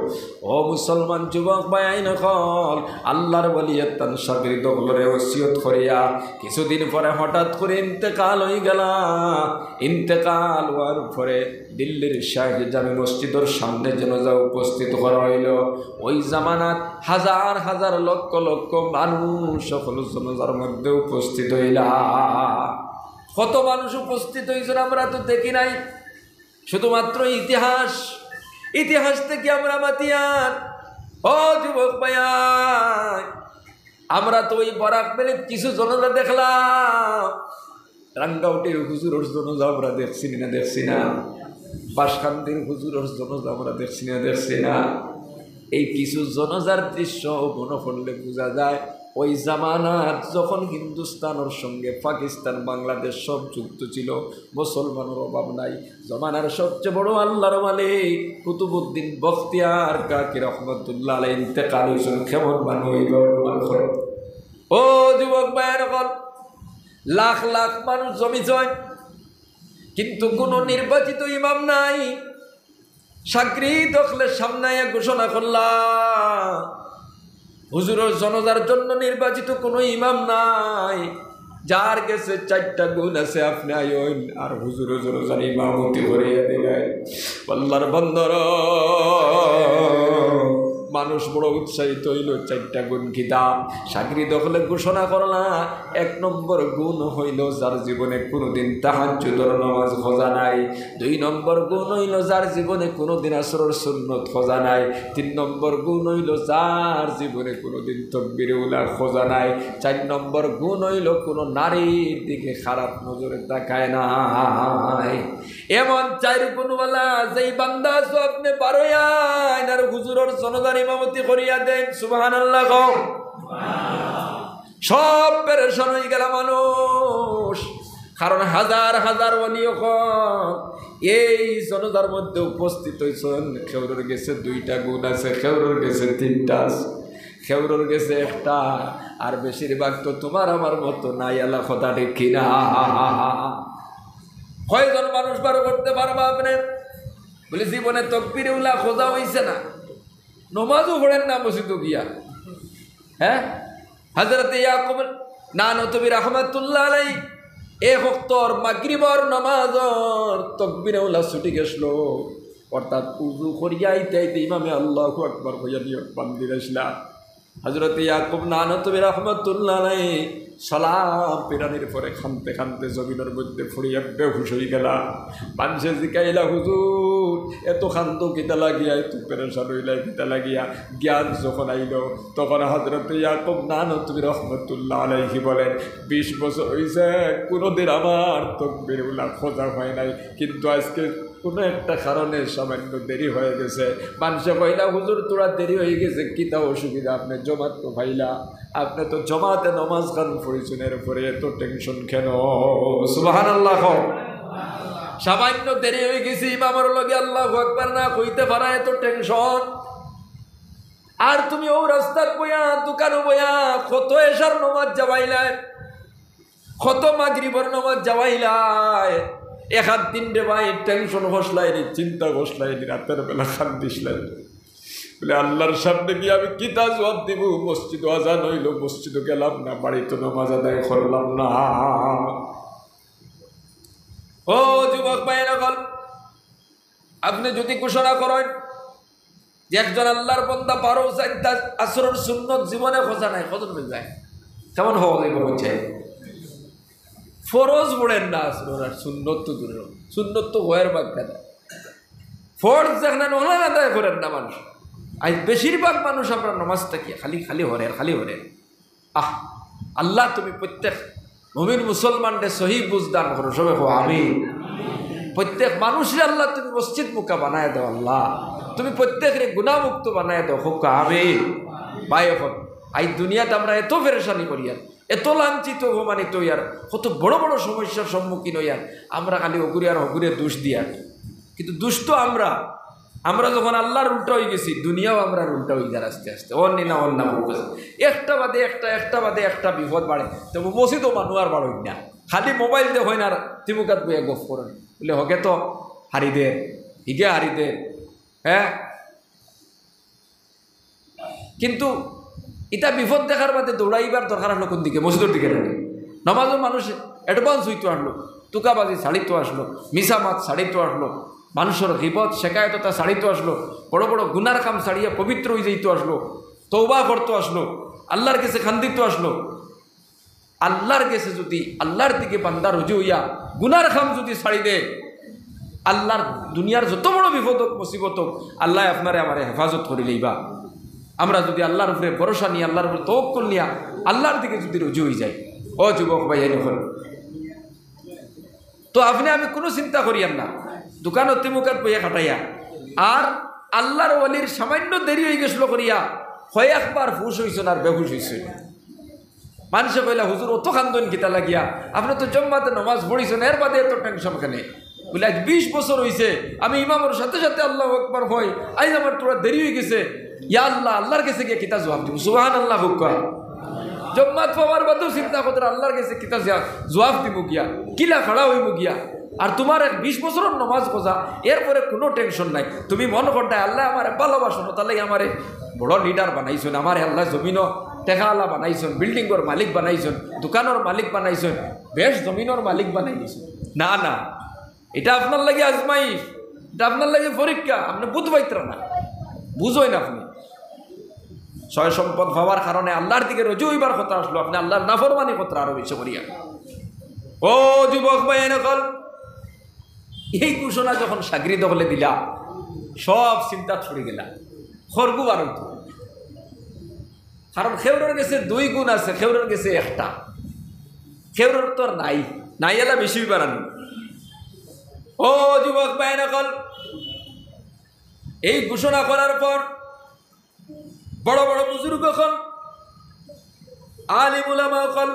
[SPEAKER 1] ও মুসলমান যুবক ভাই আইন হল, আল্লাহর ওয়ালিয়ে তান শাগরিদ হলরে ওসিয়ত করিয়া কিছুদিন পরে হঠাৎ করে ইন্তেকাল হয়ে গেল। ইন্তেকাল হওয়ার পরে দিল্লির শাহী জামে মসজিদের সামনে জানাজা উপস্থিত করা হইল। ওই জামানাত হাজার হাজার লক্ষ লক্ষ মানুষ সকল জানাজার মধ্যে উপস্থিত হইলা। কত মানুষ উপস্থিত হয়েছিল আমরা তো দেখি নাই, শুধুমাত্র ইতিহাস, ইতিহাস থেকে আমরা মাতিয়ান। ও যুবক ভাইয়া, আমরা তো ওই বরাক মেলে কিছু জনতা দেখলাম, রাঙ্গাউটির হুজুরের জনতা আমরা দেখছি না, দেখছি না, বাসকান্দির হুজুরের জনতা আমরা দেখছি না, দেখছি না। এই কিছু জনজার দৃশ্য মনে করলে বোঝা যায় ওই জামানার যখন হিন্দুস্তানের সঙ্গে পাকিস্তান বাংলাদেশ সব যুক্ত ছিল, মুসলমানের অভাব নাই, জামানার সবচেয়ে বড় আল্লাহর মালিক কুতুবউদ্দিন বখতিয়ার কাকি রহমতুল্লাহ আলাইহি ইন্তেকাল হয়েছিল। কেমন মানুষ! ও যুবক ভাইয়ের, লাখ লাখ মানুষ জমিছেন, কিন্তু কোনো নির্বাচিত ইমাম নাই। শাগরিদ হকলের সামনে ঘোষণা করলাম, হুজুরের জনজার জন্য নির্বাচিত কোনো ইমাম নাই, যার কাছে 4টা গুণ আছে আপনি আইন আর হুজুরের জনজার ইমামতি করিয়া দিলেন। আল্লাহর বান্দারা, মানুষ বড় উৎসাহিত হইল 4টা গুণ খিতা সাগরি দখলে ঘোষণা করলা। 1 নম্বর গুণ হইল যার জীবনে কোনোদিন তাহাজ্জুদের নামাজ খোঁজা নাই। 2 নম্বর গুণ হইল যার জীবনে কোনোদিন আসরের সুন্নত খোঁজা নাই। 3 নম্বর গুণ হইল যার জীবনে কোনোদিন তাকবীরে উলা খোঁজা নাই। 4 নম্বর গুণ হইল কোনো নারীর দিকে খারাপ নজরে তাকায় নাই। এমন 4 গুণওয়ালা যেই বান্দা আছো আপনি বারোয়ান আর হুজুরের জনদার ইমামতি করিয়া দেন সুবহানাল্লাহ। সব পেরেশান হয়ে গেল মানুষ, কারণ হাজার হাজার ওলি এই জনতার মধ্যে উপস্থিত হয়েছেন। খেউরের গেছে 2টা গুণ আছে, খেউরের গেছে 3টা আছে, খেউরের গেছে 1টা, আর বেশিরভাগ তো তোমার আমার মতো নাই। আল্লাহ কথা ঠিক কিনা? কয়জন মানুষ বারো করতে পারবা আপনি? বলে জীবনে তাকবীরে উলা খোঁজা হয়েছে না, নমাজও পড়েন না মসজিদে গিয়া। হ্যাঁ, হযরত ইয়াকুব নানতবী রাহমাতুল্লাহ আলাইহি এক ওয়াক্তর মাগরিবর নামাজর তাকবীরে উলা ছুটি গেছিল, অর্থাৎ উযু করিয়া আইতে আইতে ইমামে আল্লাহু আকবার কইয়া নিয়ত বান্ধি রাখলা। হযরত ইয়াকুব নানতবী রাহমাতুল্লাহ আলাইহি সালাম পিরানির পরে খানতে খানতে জমিনের মধ্যে ফুড়িয়া বেহুশ হয়ে গেলা। মানুষে জিকাইলা, হুজুর এত খান্ত কিতা লাগিয়া, এত পেরেশান হইলা কিতা লাগিয়া? জ্ঞান যখন আইল তখন হযরত ইয়াকুব নানতবী রাহমাতুল্লাহ আলাইহি বলেন, 20 বছর হয়েছে কোনোদিন আমার তাকবীর উলা খোঁজা হয় নাই, কিন্তু আজকে কোনো একটা কারণে সামান্য দেরি হয়ে গেছে। মানুষে কইলা, হুজুর তোরা দেরি হয়ে গেছে কিতা অসুবিধা? আপনি জমাত তো ভাইলা, আপনি তো জমাতে নমাজ খান পড়েছেন, এর উপরে এত টেনশন কেন? সুবহানাল্লাহ। সামান্য দেরি হয়ে গেছে ইমামের লগে আল্লাহু আকবার না কইতে পারা এত টেনশন? আর তুমি ও রাস্তার বইয়া দোকানে বইয়া কত এশার নমাজ যাওয়াইলাই, কত মাগরিবর নমাজ যাওয়াইলাই, 1-3 রে ভাই টেনশন হসলাই, চিন্তা হসলাই, রাতের বেলা খান দিসলাই। বলে আল্লাহর সামনে গিয়ে আমি কিতা জবাব দিব? মসজিদ আজান হইল, মসজিদও গেলাম না, বাড়িতে নামাজ আদায় করলাম না। ও যুবক ভাইয়েরা, আপনি যদি ঘোষণা করেন যে একজন আল্লাহর বান্দা 12 আসরের সুন্নত জীবনে খোঁজা নাই, কত মিল যায়? কেমন হওয়া যাবে? বলছে ফরজ পড়েন না আসরের, আর সুন্নত তো দূরে, সুন্নত তো হয়ের বাক্যা দেয়, ফরজ যেখানে নহলে আদায় করেন না মানুষ। আজ বেশিরভাগ মানুষ আমরা নমাজ থাকি খালি খালি হরের, খালি হরের। আল্লাহ তুমি প্রত্যেক মুমিন মুসলমানদের সহি বুঝদান করো, সবে হো আমি। প্রত্যেক মানুষের আল্লাহ তুমি মসজিদ মুখা বানায় দাও, আল্লাহ তুমি প্রত্যেকের গুণামুক্ত বানায় দাও, হোক আমি। ভাই এখন আজ দুনিয়াতে আমরা এত পেরেশানি করি, আর এত লাঞ্ছিত অপমানিত হইয়ার, কত বড় বড় সমস্যার সম্মুখীন হইয়ার, আমরা খালি অগুরে আর অগুরে দোষ দিয়ার। কিন্তু দুষ্ট আমরা যখন আল্লাহর উল্টা হয়ে গেছি, দুনিয়াও আমরা উল্টা হয়ে যার আস্তে আস্তে, অন্য না অন্য বলতেছে। একটা বাদে একটা বিপদ বাড়ে, তবু মসজিদও মানুষ আর বাড়ই না, খালি মোবাইল দিয়ে হয় না, আর তিমুকাত বইয়া গফ করেন বলে হকে তো হারি দে, হিগে হারি দে। হ্যাঁ, কিন্তু এটা বিপদ দেখার বাদে দৌড়াইবার দরকার হলো কোন দিকে? মসজিদের দিকে। নামাজও মানুষ অ্যাডভান্স হইতে আসলো, তুকাবাজি ছাড়িতে আসলো, মিসামাত ছাড়িতে আসলো, মানুষের গীবত শেখায়ততা ছাড়িতে আসলো, বড় বড় গুনার কাম ছাড়িয়ে পবিত্র হয়ে যাইতে আসলো, তওবা করতে আসলো, আল্লাহর কাছে খান্দিতে আসলো। আল্লাহর কাছে যদি আল্লাহর দিকে বান্দা রুজু হইয়া গুনার কাম যদি ছাড়ি দে, আল্লাহর দুনিয়ার যত বড় বিপদ হোক মুসিবত হোক, আল্লাহ আপনারে আমার হেফাজত করে লইবা। আমরা যদি আল্লাহর উপরে ভরসা নিয়ে, আল্লাহর উপরে তাওয়াক্কুল নিয়া আল্লাহর দিকে যদি রুজু হয়ে যায়, ও যুবক ভাই এখন তো আপনি আমি কোনো চিন্তা করিয়ান না, দোকান অতিমুখাত বইয়া কাটাইয়া, আর আল্লাহর ওয়ালির সামান্য দেরি হয়ে গেছিল করিয়া হয় একবার হুশ হয়েছেন আর বেহুশ হয়েছেন। মানুষে কইলা, হুজুর অত খান্দন কিতা লাগিয়া, আপনি তো জম্মাতে নমাজ পড়িছেন, এর বাদে এত টেনশন কেন? বলে আজ 20 বছর হয়েছে আমি ইমামের সাথে সাথে আল্লাহু আকবার হয়, আজ আমার তোরা দেরি হয়ে গেছে, ইয়া আল্লাহ, আল্লাহর কাছে গিয়ে কিতা জবাব দিব? সুবহানাল্লাহ। হুক্কা জম্মাত পাওয়ার বাদেও চিন্তা করতে আল্লাহর কাছে কিতা জবাব দিব গিয়া, কিলা খাড়া হইব গিয়া, আর তোমার 20 বছরের নমাজ খোঁজা, এরপরে কোনো টেনশন নাই। তুমি মন করতে আল্লাহ আমার ভালোবাসো, তাহলে আমার বড় লিডার বানাইছেন, আমার আল্লাহ জমিনও টেকাওয়ালা বানাইছেন, বিল্ডিংর মালিক বানাইছেন, দোকানের মালিক বানাইছেন, বেশ জমিনের মালিক বানাই দিয়েছেন। না না, এটা আপনার লাগে আজমাইশ, এটা আপনার লাগে পরীক্ষা, আপনি বুঝ পাইতরা না, বুঝোই না আপনি। সয় সম্পদ পাওয়ার কারণে আল্লাহর দিকে রুজু হইবার কথা আসলো, আপনি আল্লাহর নাফরমানি কথা আরো বেশি করিয়া। ও যুবক ভাই নকল, এই ঘোষণা যখন সাগরিদ হলে দিলা, সব চিন্তা ছড়ে গেলা, খরগু আর কারণ খেউরের গেছে 2 গুণ আছে, খেউরের গেছে 1টা, খেউরের তো নাই, নাই এলা বেশি বাড়ানো। ও যুবক ভাই নকল, এই ঘোষণা করার পর বড় বড় বুজুর্গ হল, আলিম উলামা হল,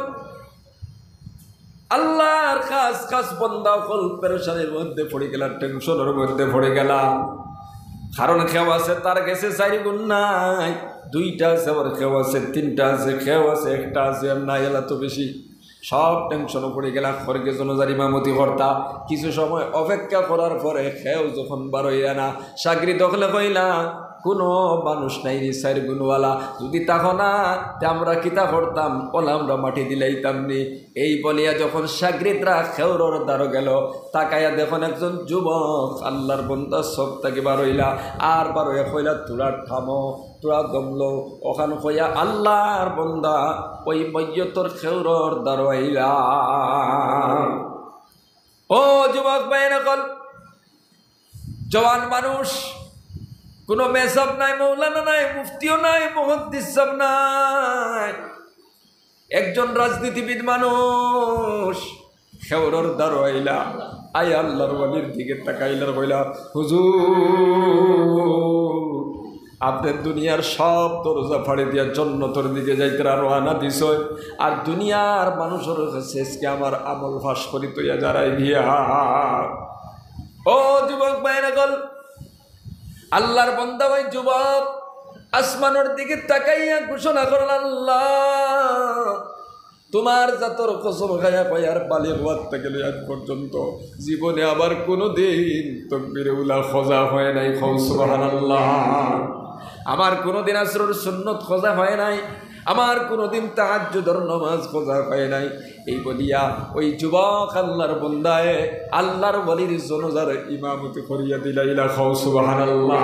[SPEAKER 1] আল্লাহর খাস খাস বান্দা হল পেরেশানির মধ্যে পড়ে গেলাম, টেনশনের মধ্যে পড়ে গেলাম। কারণ খেও আছে তার গেছে 4 গুণ নাই, 2টা আছে, আবার খেও আছে 3টা আছে, খেও আছে 1টা আছে, আর নাই এলা তো বেশি। সব টেনশনে পড়ে গেলা, খরগে জনজার ইমামতি কর্তা। কিছু সময় অপেক্ষা করার পরে খেও যখন বারোইয়া না, সাগরি দখলে কইলা কোনো মানুষ নাই রে 4 গুণওয়ালা, যদি তাহো না আমরা কিতা করতাম, ওলা আমরা মাটি দিলাইতাম নি। এই বলিয়া যখন সাগরিদরা খেউরর দ্বারো গেল, তাকাইয়া দেখুন একজন যুবক আল্লাহর বন্দা সব তাকে বারইলা, আর বারোয়া কইলা তোরা থামো, তোরা দমলো। ওখান কইয়া আল্লাহর বন্দা ওই মৈয়তর খেউরর দ্বারো আইলা। ও যুবক ভাই নকল, জওয়ান মানুষ, কোনো মেসাব নাই, মৌলানা নাই, মুফতিও নাই, মুহাদ্দিস সাহেব নাই, একজন রাজনীতিবিদ মানুষ খেউরর দ্বারো আইলা। আই আল্লাহর ওয়ালির দিকে তাকাইলার কইলা, হুজুর আপনার দুনিয়ার সব দরজা ফাড়ে দিয়া জন্নতর দিকে যাইতে রওনা দিছ, আর দুনিয়ার মানুষের কাছে আমার আমল ফাঁস করি তৈয়া যারাই দিয়া। ও যুবক ভাইরা গল, আল্লাহর বান্দা ওই যুবক আসমানের দিকে তাকাইয়া ঘোষণা করল, আল্লাহ তোমার জাতর কসম খায়া কয়ার বালি হওয়ার থেকে আজ পর্যন্ত জীবনে আবার কোনো দিন তাকবীরে উলা খোঁজা হয় নাই, সুবহানাল্লাহ। আমার কোনোদিন আসরের সুন্নত খোঁজা হয় নাই, আমার কোনোদিন তাহাজ্জুদের নামাজ খোঁজা হয় নাই। এই বলিয়া ওই যুবক আল্লাহর বন্দায় আল্লাহর ওয়ালির জনজার ইমামতি করিয়া দিলাইলা, সুবহানাল্লাহ।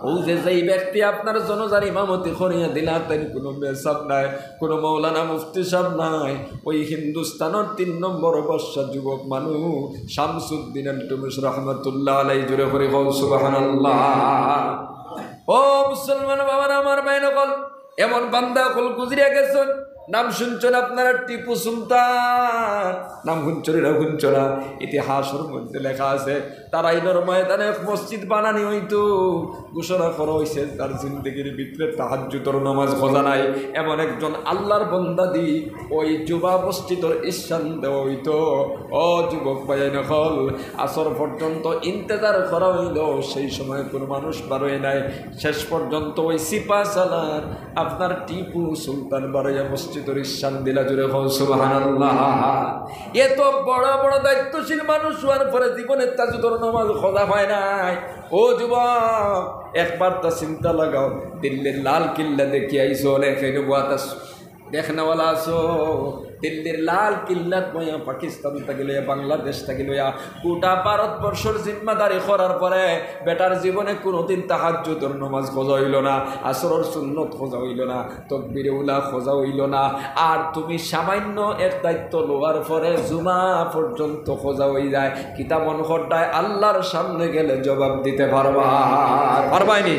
[SPEAKER 1] ও যে যেই ব্যক্তি আপনার জনজার ইমামতি করিয়া দিলা, তাই কোনো মেসাব নাই, কোনো মৌলানা মুফতি সাহেব নাই, ওই হিন্দুস্তানের 3 নম্বর বর্ষা যুবক মানুষ শামসুদ্দিন আলটুমিশ রহমতুল্লাহ আলাইহি জুড়ে করে সুবহানাল্লাহ। ও মুসলমান বাবার আমার ভাই নকল, এমন বান্দা কল গুজরিয়া গেছেন, নাম শুনছেন আপনারা, টিপু সুলতান নাম শুনছরা, ইতিহাসের মধ্যে লেখা আছে তারাইনের ময়দানে মসজিদ বানানি হইতো, ঘোষণা করা হয়েছে তার জিন্দগির ভিতরে তাহাজ্জুদের নামাজ খোঁজা নাই। এমন একজন আল্লাহর বান্দা দি ওই যুবা মসজিদের ইশান দেওয়া হইতো। ও যুবক ভাই নকল, আসর পর্যন্ত ইন্তজার করা হইল, সেই সময় কোনো মানুষ বারোয় নাই। শেষ পর্যন্ত ওই সিপা সালার আপনার টিপু সুলতান বারোয়া মসজিদের ইশান দিলা জুড়ে সুবহানাল্লাহ। এত বড় বড় দায়িত্বশীল মানুষ হওয়ার পরে জীবনের তাহাজ্জুদের নামাজ খোঁজা হয় নাই। ও যুবক, একবার তা চিন্তা লাগাও, দিল্লির লাল কিল্লা দেখি আইসো, এখানে বাতাস দেখনাওয়ালা আছো, দিল্লির লাল কিল্লাত বইয়া পাকিস্তান থেকে লইয়া বাংলাদেশ থেকে লইয়া গোটা ভারতবর্ষের জিম্মাদারি করার পরে বেটার জীবনে কোনোদিন তাহাজ্জুদের নামাজ খোঁজা হইল না, আসরের সুন্নত খোঁজা হইল না, তাকবীরে উলা খোঁজা হইল না। আর তুমি সামান্য এক দায়িত্ব লওয়ার পরে জুমা পর্যন্ত খোঁজা হয়ে যায়, কিতাব মনখরটায় আল্লাহর সামনে গেলে জবাব দিতে পারবাইনি।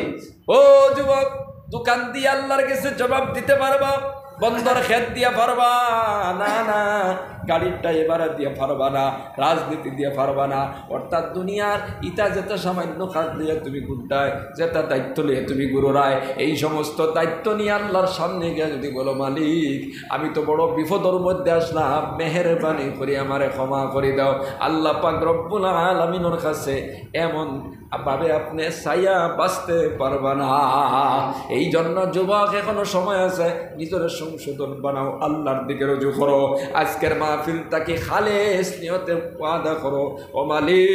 [SPEAKER 1] ও যুবক, দোকান দিয়ে আল্লাহর কাছে জবাব দিতে পারবা, বন্দর খেত দিয়া পারবা না, না গাড়িটা এবার দিয়ে পারবা না, রাজনীতি দিয়ে পারবা না। অর্থাৎ দুনিয়ার ইটা যেটা সামান্য কাজ নিয়ে তুমি গুড্ডায়, যেটা দায়িত্ব নিয়ে তুমি গুরুরায়, এই সমস্ত দায়িত্ব নিয়ে আল্লাহর সামনে গিয়ে যদি বলো, মালিক আমি তো বড় বিপদের মধ্যে আসলাম, মেহেরবানি করে আমারে ক্ষমা করে দাও, আল্লাহ পাক রব্বুল আলামিনের কাছে এমন ভাবে আপনি ছায়া বাঁচতে পারবা না। এই জন্য যুবক, এখনো সময় আছে, নিজের সংশোধন বানাও, আল্লাহর দিকে রুজু করো, আজকের মাহফিলটাকে খালেস নিয়তে ওয়াদা করো, ও মালিক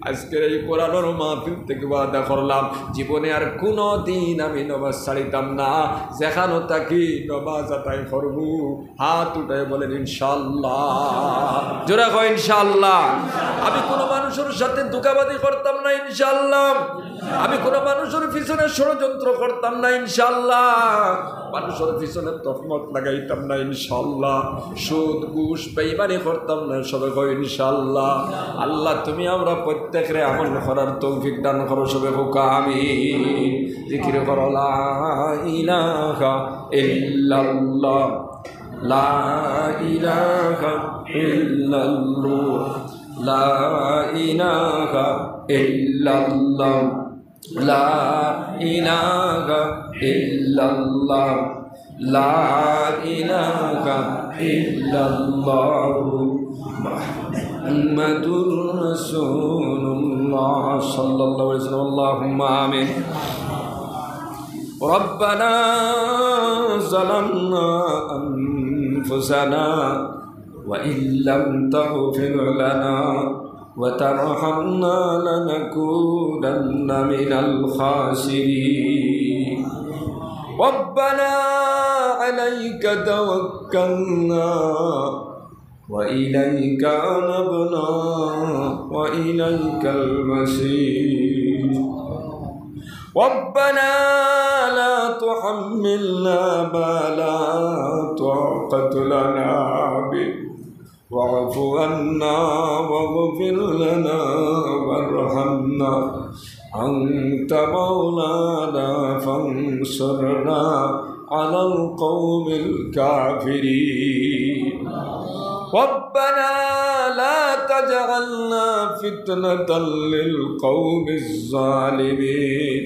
[SPEAKER 1] আজকের এই কোরআনের মাহফিল থেকে ওয়াদা করলাম জীবনে আর কোনো দিন আমি নামাজ ছাড়িতাম না, যেখানে থাকি নামাজ আদায় করব। হাত উঠায় বলেন ইনশাআল্লাহ, জোরে কয় ইনশাআল্লাহ। আমি কোনো মানুষের সাথে ধোঁকাবাজি করতাম না ইনশাআল্লাহ। আমি কোনো মানুষের পিছনে ষড়যন্ত্র করতাম না ইনশাআল্লাহ। মানুষের পিছনে তহমত লাগাইতাম না ইনশাআল্লাহ। সুদ ঘুষ বেঈমানি করতাম না, সবে কয় ইনশাআল্লাহ। আল্লাহ তুমি আমরা প্রত্যেকের আমল করার তৌফিক দান করো, সবে হোক আমিন। জিকির করো লা ইলাহা ইল্লাল্লাহ, লা ইলাহা ইল্লাল্লাহ, লা ইলাহা ইল্লাল্লাহ, লা ইলাহা ইল্লাল্লাহ, লা ইলাহা ইল্লাল্লাহ, মুহাম্মাদুর রাসূলুল্লাহ সাল্লাল্লাহু আলাইহি ওয়াসাল্লাম। আল্লাহুম্মা আমিন। রব্বানা যালামনা আনফুসানা ওয়া ইল্লাম তাগফির লানা وترحمنا لنكونن من الخاسرين ربنا عليك توكلنا وإليك أنبنا وإليك المصير ربنا لا تحملنا ما لا طاقة لنا به واعف عنا واغفر لنا وارحمنا أنت مولانا فانصرنا على القوم الكافرين ربنا لا تجعلنا فتنة للقوم الظالمين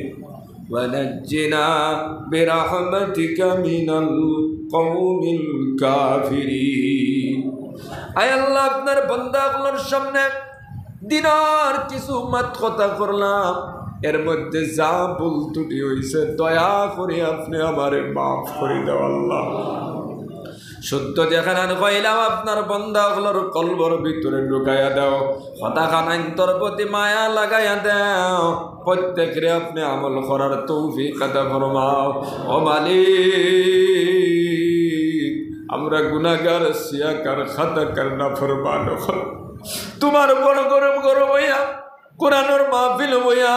[SPEAKER 1] ونجنا برحمتك من القوم الكافرين আয় আল্লাহ, আপনার বান্দাগুলোর সামনে দিনার কিছু মাত কথা করলাম, এর মধ্যে যা ভুল ত্রুটি হয়েছে দয়া করে আপনি আমারে মাফ করে দাও আল্লাহ। সত্য যেখানে কইলাম আপনার বান্দাগুলোর কলবর ভিতরে ঢুকাইয়া দাও, হতাখান তোর প্রতি মায়া লাগাইয়া দাও, প্রত্যেকরে আপনি আমল করার তৌফিক আতা ফরমাও। ও মালিক, আমরা গুনাহগার, সিয়াকার, খাতাকার, নাফরমান, তোমার বড় গরম গরম হইয়া কোরআনের মাহফিল হইয়া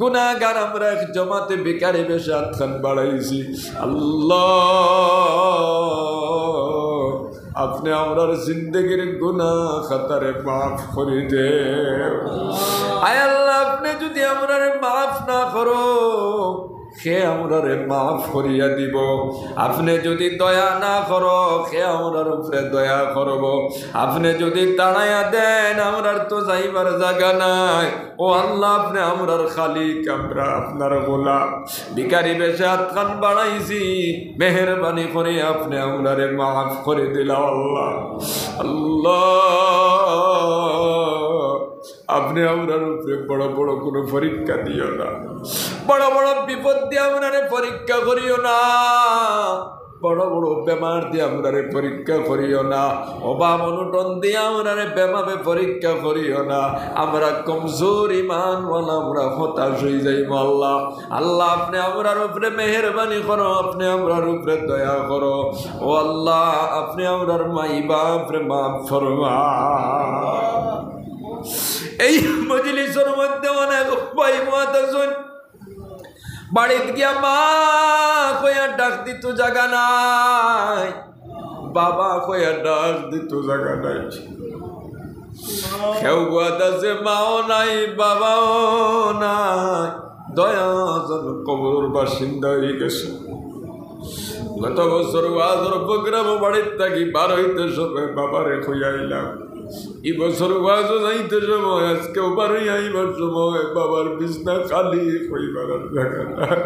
[SPEAKER 1] গুনাহগার আমরা এক জমাতে বেকারে বেশে হাতখান বাড়াইছি। আল্লাহ, আপনি আমরার জিন্দগির গুনাহ খাতারে মাফ করে দেন। আয় আল্লাহ, আপনি যদি আমরারে মাফ না করো, সে আমরারে মাফ করিয়া দিব। আপনি যদি দয়া না করো, সে আমরার উপরে দয়া করব। আপনি যদি তাড়াইয়া দেন, আমরার তো যাইবার জায়গা নাই। ও আল্লাহ, আপনি আমরার খালিক, আমরা আপনার গোলাম, ভিখারি বেশে হাতখান বাড়াইছি, মেহেরবানি করে আপনি আমরারে মাফ করে দিলাম আল্লাহ। আল্লাহ, আপনি আমরার উপরে বড় বড় কোনো পরীক্ষা দিও না, বড় বড় বিপদ দিয়ে আমরারে পরীক্ষা করিও না, বড় বড় বেমার দিয়ে আমরারে পরীক্ষা করিও না, অভাব অনটন দিয়ে আমরারে বেমাবে পরীক্ষা করিও না। আমরা কমজোর ইমানওয়ালা, আমরা হতাশ হয়ে যাইব আল্লাহ। আল্লাহ, আপনি আমরার উপরে মেহেরবানি করো, আপনি আমরার উপরে দয়া করো। ও আল্লাহ, আপনি আমরার মাই বাপরে মাফ ফরমাও। এই মজলিসের মধ্যে অনেক ভাই মুআতাজিন বাড়িতে গিয়া মা কইয়া ডাক দিত জায়গা নাই, বাবা কইয়া ডাক দিত জায়গা নাই, কেউ আছে মাও নাই বাবাও নাই, দয়াজন কবর বাসিন্দা হয়ে গেছে। গত বছর ওয়াজের প্রোগ্রাম বাড়ির থাকি বার হইতে সবে বাবারে খুঁয়াইলাম। এই বছর ওয়াজও যাইতে সময়, আজকেও বার হইয়া আইবার সময় বাবার বিছনা খালি, হইবার জায়গা নাই।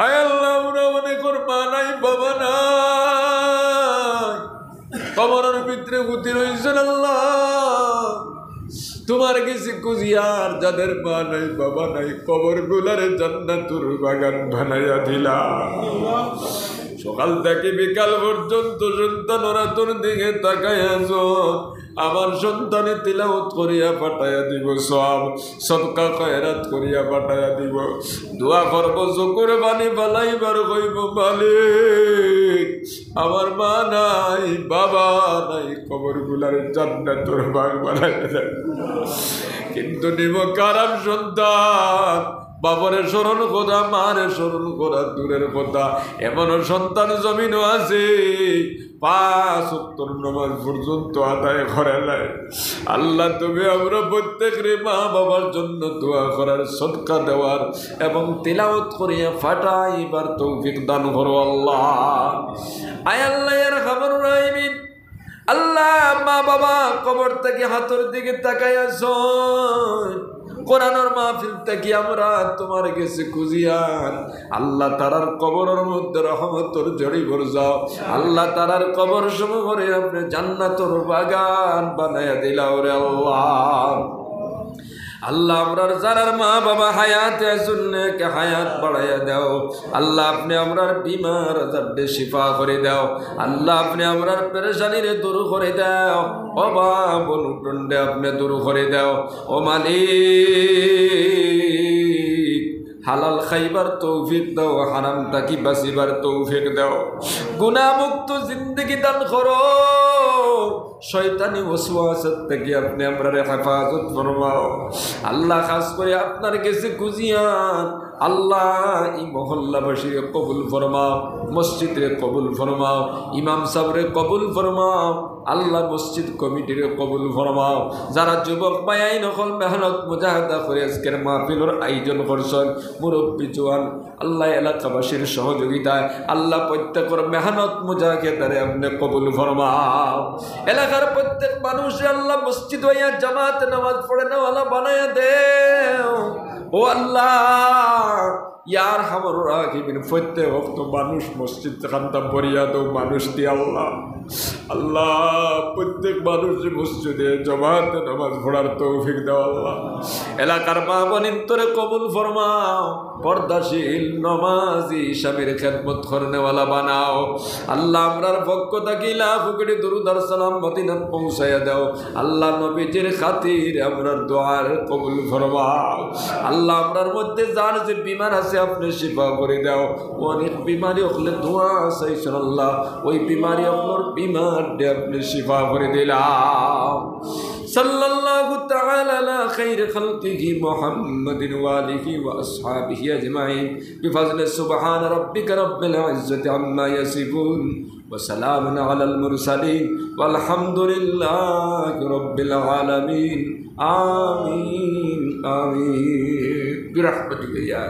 [SPEAKER 1] আয় আল্লাহ, আমরা মনে কর মা নাই বাবা নাই, কবরের ভিতরে গুতি রয়েছেন আল্লাহ। তোমার কাছে কুজিয়ার যাদের মা নাই বাবা নাই, কবর গুলারে জান্নাতুর বাগান বানাইয়া দিলা। সকাল থেকে বিকাল পর্যন্ত সন্তান ওরা তোর দিকে তাকাইয়াছ আমার সন্তানে তিলাওয়াত করিয়া পাঠাইয়া দিব সব সদকা খয়রাত করিয়া পাঠাইয়া দিব দোয়া করব চকুর পানি ফালাইবার কইব মালিক আমার মা নাই বাবা নাই কবর গুলার জান্নাতের বাগ বানাইয়া দেন কিন্তু নিব কারাম সন্তান বাবারে স্মরণ করা মারে স্মরণ করা দূরের কথা এমন সন্তান জমিনও আছে 5 ওয়াক্ত নামাজ পর্যন্ত আদায় করে নাই আল্লাহ তুমি আমরা প্রত্যেকের মা বাবার জন্য দোয়া করার সদকা দেওয়ার এবং তিলাওয়াত করিয়া ফাটাইবার তৌফিক দান করো আল্লাহ আয় আল্লাহ এর খবর রাইমিন আল্লাহ মা বাবা কবর থেকে হাতের দিকে তাকাইয়াছ কোরআনের মাহফিল থেকে আমরা তোমার কাছে খুঁজিয়ান আল্লাহ তারার কবরের মধ্যে রহমতের জড়ি ভরে যাও আল্লাহ তারার কবর সমূহ করে আপনি জান্নাতের বাগান বানাইয়া দিলাও রে আল্লাহ আল্লাহ আমরার যারার মা বাবা হায়াতে শুনলে হায়াত বাড়াইয়া দাও আল্লাহ আপনি আমরার বিমার আজাদে শিফা করে দাও আল্লাহ আপনি আমরার পেরেশানিরে দূর করে দাও অভাব অনটনরে আপনি দূর করে দাও ও মালিক হালাল খাইবার তৌফিক দাও হারাম তাকি বাঁচিবার তৌফিক দাও গুনাহমুক্ত জিন্দগি দান করো শয়তানি ওয়াসওয়াসা থেকে আপনি আমরারে হেফাজত ফরমাও আল্লাহ খাস করে আপনার কাছে খুঁজিয়ান আল্লাহ এই মহল্লাবাসীকে কবুল ফরমাও মসজিদে কবুল ফরমাও ইমাম সাহেবরে কবুল ফরমাও আল্লাহ মসজিদ কমিটির কবুল ফরমাও যারা যুবক ভাই নকল মেহনত মুজাহাদা করে আজকের মাহফিলের আয়োজন করছেন মুরব্বী জওয়ান আল্লাহ এলাকাবাসীর সহযোগিতায় আল্লাহ প্রত্যেকের মেহনত মুজাহিদারে আপনি কবুল ফরমাও এলাকার প্রত্যেক মানুষ আল্লাহ মসজিদ হইয়া জামাত নামাজ পড়ে নেওয়ালা বানায়া দেও ও আল্লাহ ইয়ার হামর রাখিবিন প্রত্যেক ভক্ত মানুষ মসজিদ খান্তা পড়িয়া দো মানুষ দিয়ে আল্লাহ আল্লাহ প্রত্যেক মানুষ মসজিদে জমাত নামাজ পড়ার তৌফিক দাও আল্লাহ এলাকার মা বোনের তোরে কবুল ফরমাও পর্দাশীল নমাজি স্বামীর খেদমত করনেওয়ালা বানাও আল্লাহ আমরার পক্ষ থেকে লাখ কোটি দরুদ আর সালাম মদিনাত পৌঁছাইয়া দাও আল্লাহ নবীজির খাতির আমরার দোয়ার কবুল ফরমাও আল্লাহ আমরার মধ্যে যার যে বিমার আছে আপনি শিফা করে দাও অনেক বিমারি হলে দোয়া চাইছেন আল্লাহ ওই বিমারি আপনার বিমার দিয়ে আপনি শিফা করে দিলাম সাল্লাল্লাহু তাআলা আলা খাইর খালকিহি মুহাম্মাদিন ওয়া আলিহি ওয়া আসহাবিহি আজমাইন বিফাজলি সুবহান রাব্বিকা রাব্বিল ইজ্জাতি আম্মা ইয়াসিফুন ওয়া সালামুন আলাল মুরসালিন ওয়ালহামদুলিল্লাহি রাব্বিল আলামিন আমিন আমিন বিরহমাতিকা ইয়া